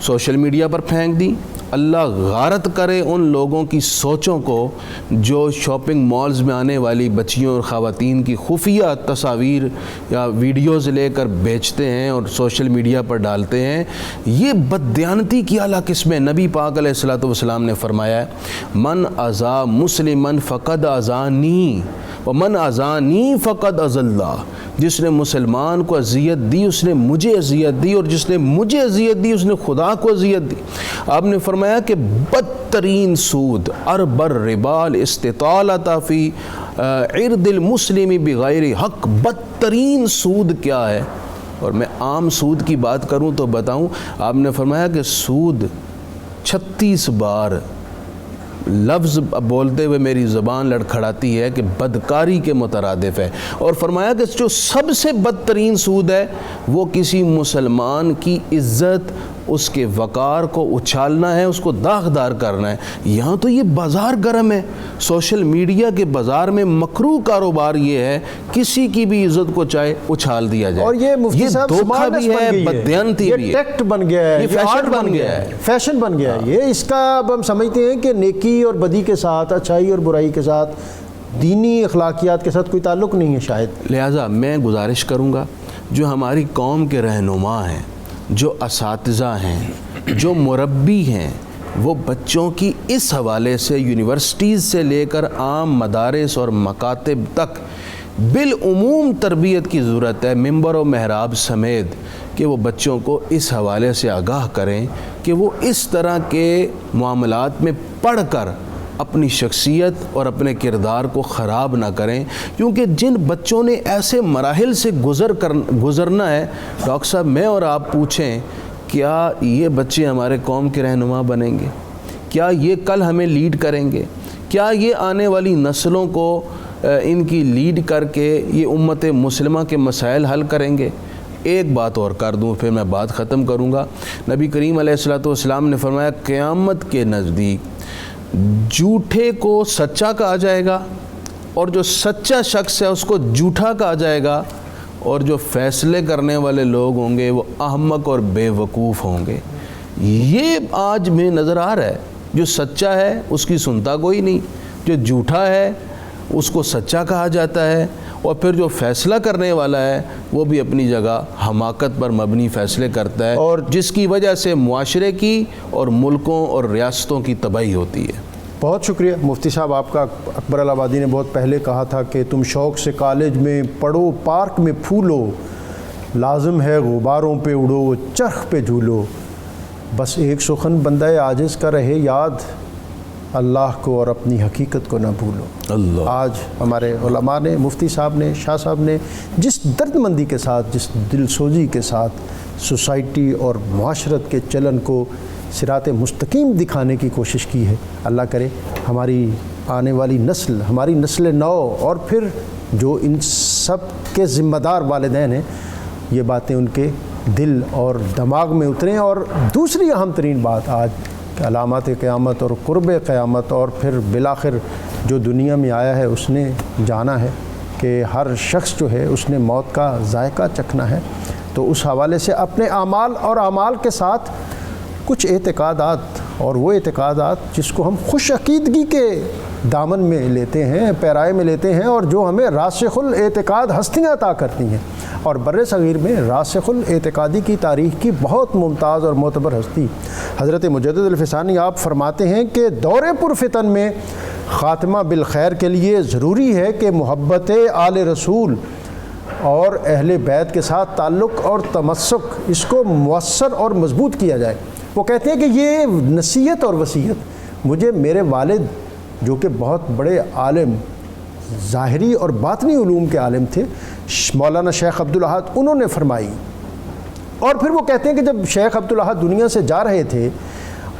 سوشل میڈیا پر پھینک دی۔ اللہ غارت کرے ان لوگوں کی سوچوں کو جو شاپنگ مالز میں آنے والی بچیوں اور خواتین کی خفیہ تصاویر یا ویڈیوز لے کر بیچتے ہیں اور سوشل میڈیا پر ڈالتے ہیں۔ یہ بددیانتی کی اعلیٰ قسم ہے۔ نبی پاک علیہ الصلوۃ والسلام نے فرمایا ہے، من اذا مسلمن فقد اذانی ومن اذانی فقد اذى اللہ۔ جس نے مسلمان کو اذیت دی اس نے مجھے اذیت دی، اور جس نے مجھے اذیت دی اس نے خدا کو اذیت دی۔ آپ نے فرمایا کہ بدترین سود ارب الربا الاستطالۃ فی عرض المسلم بغیر حق۔ بدترین سود کیا ہے؟ اور میں عام سود کی بات کروں تو بتاؤں، آپ نے فرمایا کہ سود 36 بار لفظ بولتے ہوئے میری زبان لڑکھڑاتی ہے کہ بدکاری کے مترادف ہے، اور فرمایا کہ جو سب سے بدترین سود ہے وہ کسی مسلمان کی عزت، اس کے وقار کو اچھالنا ہے، اس کو داغدار کرنا ہے۔ یہاں تو یہ بازار گرم ہے، سوشل میڈیا کے بازار میں مکروہ کاروبار یہ ہے کسی کی بھی عزت کو چاہے اچھال دیا جائے، اور یہ مفتی صاحب دھوکہ بھی ہے، بددیانتی بھی ہے، یہ ٹیکٹ بن گیا ہے، یہ فیشن بن گیا ہے، فیشن بن گیا ہے۔ یہ اس کا اب ہم سمجھتے ہیں کہ نیکی اور بدی کے ساتھ، اچھائی اور برائی کے ساتھ، دینی اخلاقیات کے ساتھ کوئی تعلق نہیں ہے شاید۔ لہٰذا میں گزارش کروں گا جو ہماری قوم کے رہنما ہیں، جو اساتذہ ہیں، جو مربی ہیں، وہ بچوں کی اس حوالے سے یونیورسٹیز سے لے کر عام مدارس اور مکاتب تک بالعموم تربیت کی ضرورت ہے، ممبر و محراب سمیت، کہ وہ بچوں کو اس حوالے سے آگاہ کریں کہ وہ اس طرح کے معاملات میں پڑھ کر اپنی شخصیت اور اپنے کردار کو خراب نہ کریں، کیونکہ جن بچوں نے ایسے مراحل سے گزرنا ہے، ڈاکٹر صاحب میں اور آپ پوچھیں کیا یہ بچے ہمارے قوم کے رہنما بنیں گے؟ کیا یہ کل ہمیں لیڈ کریں گے؟ کیا یہ آنے والی نسلوں کو ان کی لیڈ کر کے یہ امت مسلمہ کے مسائل حل کریں گے؟ ایک بات اور کر دوں پھر میں بات ختم کروں گا۔ نبی کریم علیہ الصلوۃ والسلام نے فرمایا قیامت کے نزدیک جھوٹے کو سچا کہا جائے گا، اور جو سچا شخص ہے اس کو جھوٹا کہا جائے گا، اور جو فیصلے کرنے والے لوگ ہوں گے وہ احمق اور بے وقوف ہوں گے۔ یہ آج میں نظر آ رہا ہے، جو سچا ہے اس کی سنتا کوئی نہیں، جو جھوٹا ہے اس کو سچا کہا جاتا ہے، اور پھر جو فیصلہ کرنے والا ہے وہ بھی اپنی جگہ حماقت پر مبنی فیصلے کرتا ہے، اور جس کی وجہ سے معاشرے کی اور ملکوں اور ریاستوں کی تباہی ہوتی ہے۔ بہت شکریہ مفتی صاحب آپ کا۔ اکبر الآبادی نے بہت پہلے کہا تھا کہ تم شوق سے کالج میں پڑھو، پارک میں پھولو، لازم ہے غباروں پہ اڑو، چرخ پہ جھولو، بس ایک سخن بندہ عاجز کا رہے یاد، اللہ کو اور اپنی حقیقت کو نہ بھولو۔ اللہ آج ہمارے علماء نے، مفتی صاحب نے، شاہ صاحب نے جس درد مندی کے ساتھ، جس دل سوزی کے ساتھ سوسائٹی اور معاشرت کے چلن کو صراط مستقیم دکھانے کی کوشش کی ہے، اللہ کرے ہماری آنے والی نسل، ہماری نسل نو، اور پھر جو ان سب کے ذمہ دار والدین ہیں، یہ باتیں ان کے دل اور دماغ میں اتریں۔ اور دوسری اہم ترین بات آج کہ علامات قیامت اور قرب قیامت، اور پھر بالآخر جو دنیا میں آیا ہے اس نے جانا ہے کہ ہر شخص جو ہے اس نے موت کا ذائقہ چکھنا ہے، تو اس حوالے سے اپنے اعمال اور اعمال کے ساتھ کچھ اعتقادات، اور وہ اعتقادات جس کو ہم خوش عقیدگی کے دامن میں لیتے ہیں، پیرائے میں لیتے ہیں، اور جو ہمیں راسخ الاعتقاد ہستیاں عطا کرتی ہیں۔ اور بر صغیر میں راسخ الاعتقادی کی تاریخ کی بہت ممتاز اور معتبر ہستی حضرت مجدد الفسانی آپ فرماتے ہیں کہ دور پرفتن میں خاتمہ بالخیر کے لیے ضروری ہے کہ محبت آل رسول اور اہل بیت کے ساتھ تعلق اور تمسک اس کو مؤثر اور مضبوط کیا جائے۔ وہ کہتے ہیں کہ یہ نصیحت اور وصیت مجھے میرے والد جو کہ بہت بڑے عالم ظاہری اور باطنی علوم کے عالم تھے، مولانا شیخ عبدالاحد، انہوں نے فرمائی۔ اور پھر وہ کہتے ہیں کہ جب شیخ عبدالاحد دنیا سے جا رہے تھے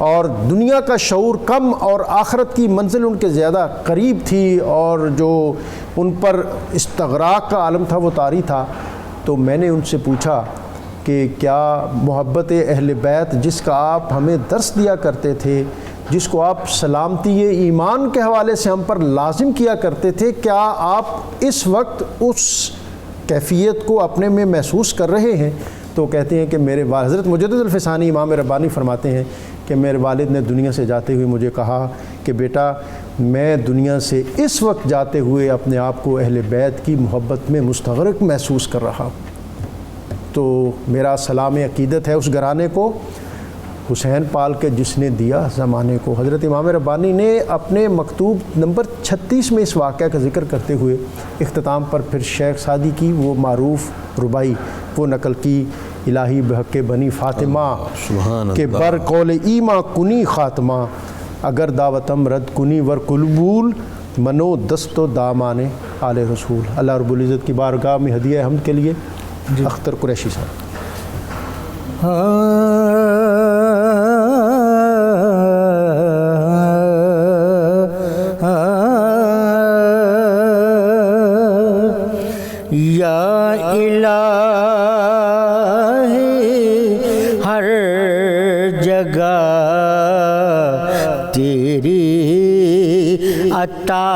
اور دنیا کا شعور کم اور آخرت کی منزل ان کے زیادہ قریب تھی اور جو ان پر استغراق کا عالم تھا وہ طاری تھا، تو میں نے ان سے پوچھا کہ کیا محبت اہل بیت جس کا آپ ہمیں درس دیا کرتے تھے، جس کو آپ سلامتی ایمان کے حوالے سے ہم پر لازم کیا کرتے تھے، کیا آپ اس وقت اس کیفیت کو اپنے میں محسوس کر رہے ہیں؟ تو کہتے ہیں کہ میرے حضرت مجدد الفسانی امام ربانی فرماتے ہیں کہ میرے والد نے دنیا سے جاتے ہوئے مجھے کہا کہ بیٹا میں دنیا سے اس وقت جاتے ہوئے اپنے آپ کو اہل بیت کی محبت میں مستغرق محسوس کر رہا۔ تو میرا سلام عقیدت ہے اس گھرانے کو، حسین پال کے جس نے دیا زمانے کو۔ حضرت امام ربانی نے اپنے مکتوب نمبر 36 میں اس واقعہ کا ذکر کرتے ہوئے اختتام پر پھر شیخ سعدی کی وہ معروف ربائی وہ نقل کی، الہی بحق بنی فاطمہ کہ بر قول ایما کنی خاتمہ، اگر دعوتم رد کنی ور قلبول منو دست و دامان آل رسول۔ اللہ رب العزت کی بارگاہ میں ہدیہ حمد کے لیے اختر قریشی صاحب۔ یا الہی ہر جگہ تیری عطا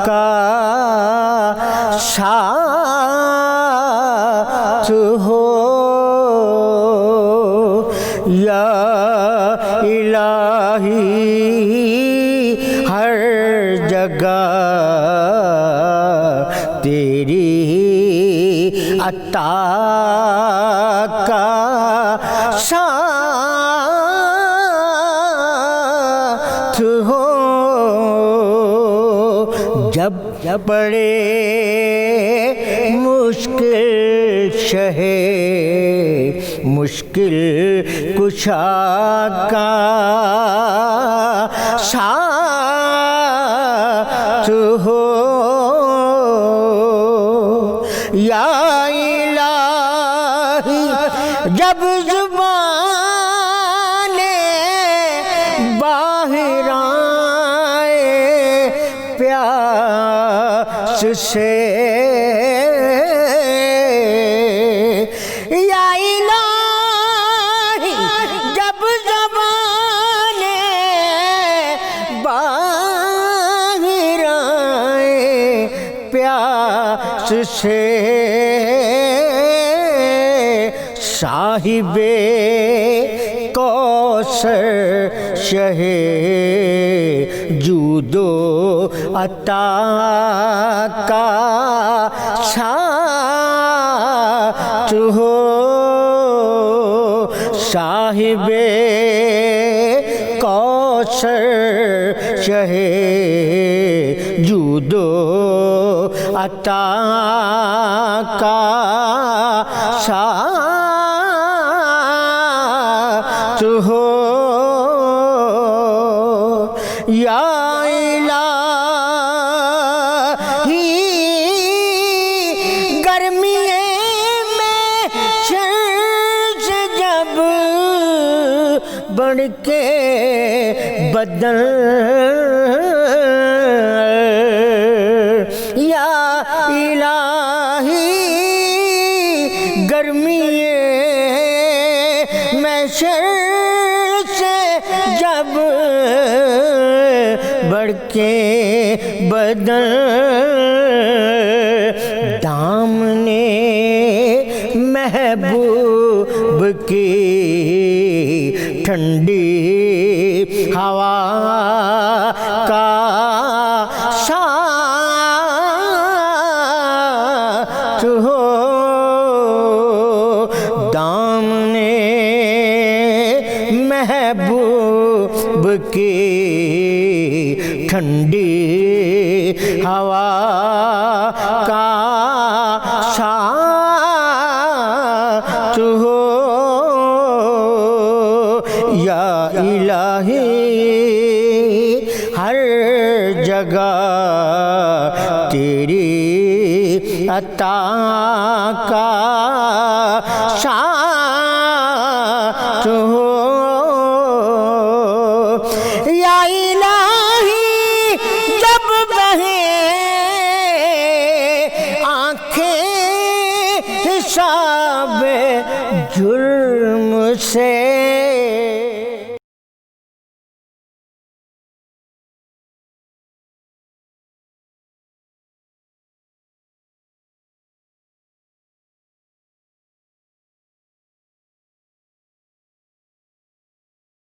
کا ساتھ ہو، یا الہی ہر جگہ تیری عطا کا ساتھ ہو، جب پڑے مشکل شہ مشکل کشا کا ساتھ ہو، یا الہی جب زبان باہر آئے پیاس سے، یا الہی جب زبان باہر آئے پیاس سے، صاحب کوثر شہ جود و عطا کا ساتھ ہو، صاحب کوثر شہ جود و عطا کا ساتھ ہو، یا الہی گرمی میں شمس جب بڑھ کے بدن، یا الہی گرمی میں شمس جب بڑھ کے بدن، دامنے محبوب کی ٹھنڈی ہوا کا ساتھ ہو، دامنے محبوب کی ٹھنڈی ہوا کا ساتھ ہو، یا الہی ہر جگہ تیری عطا کا ساتھ ہو یا الہی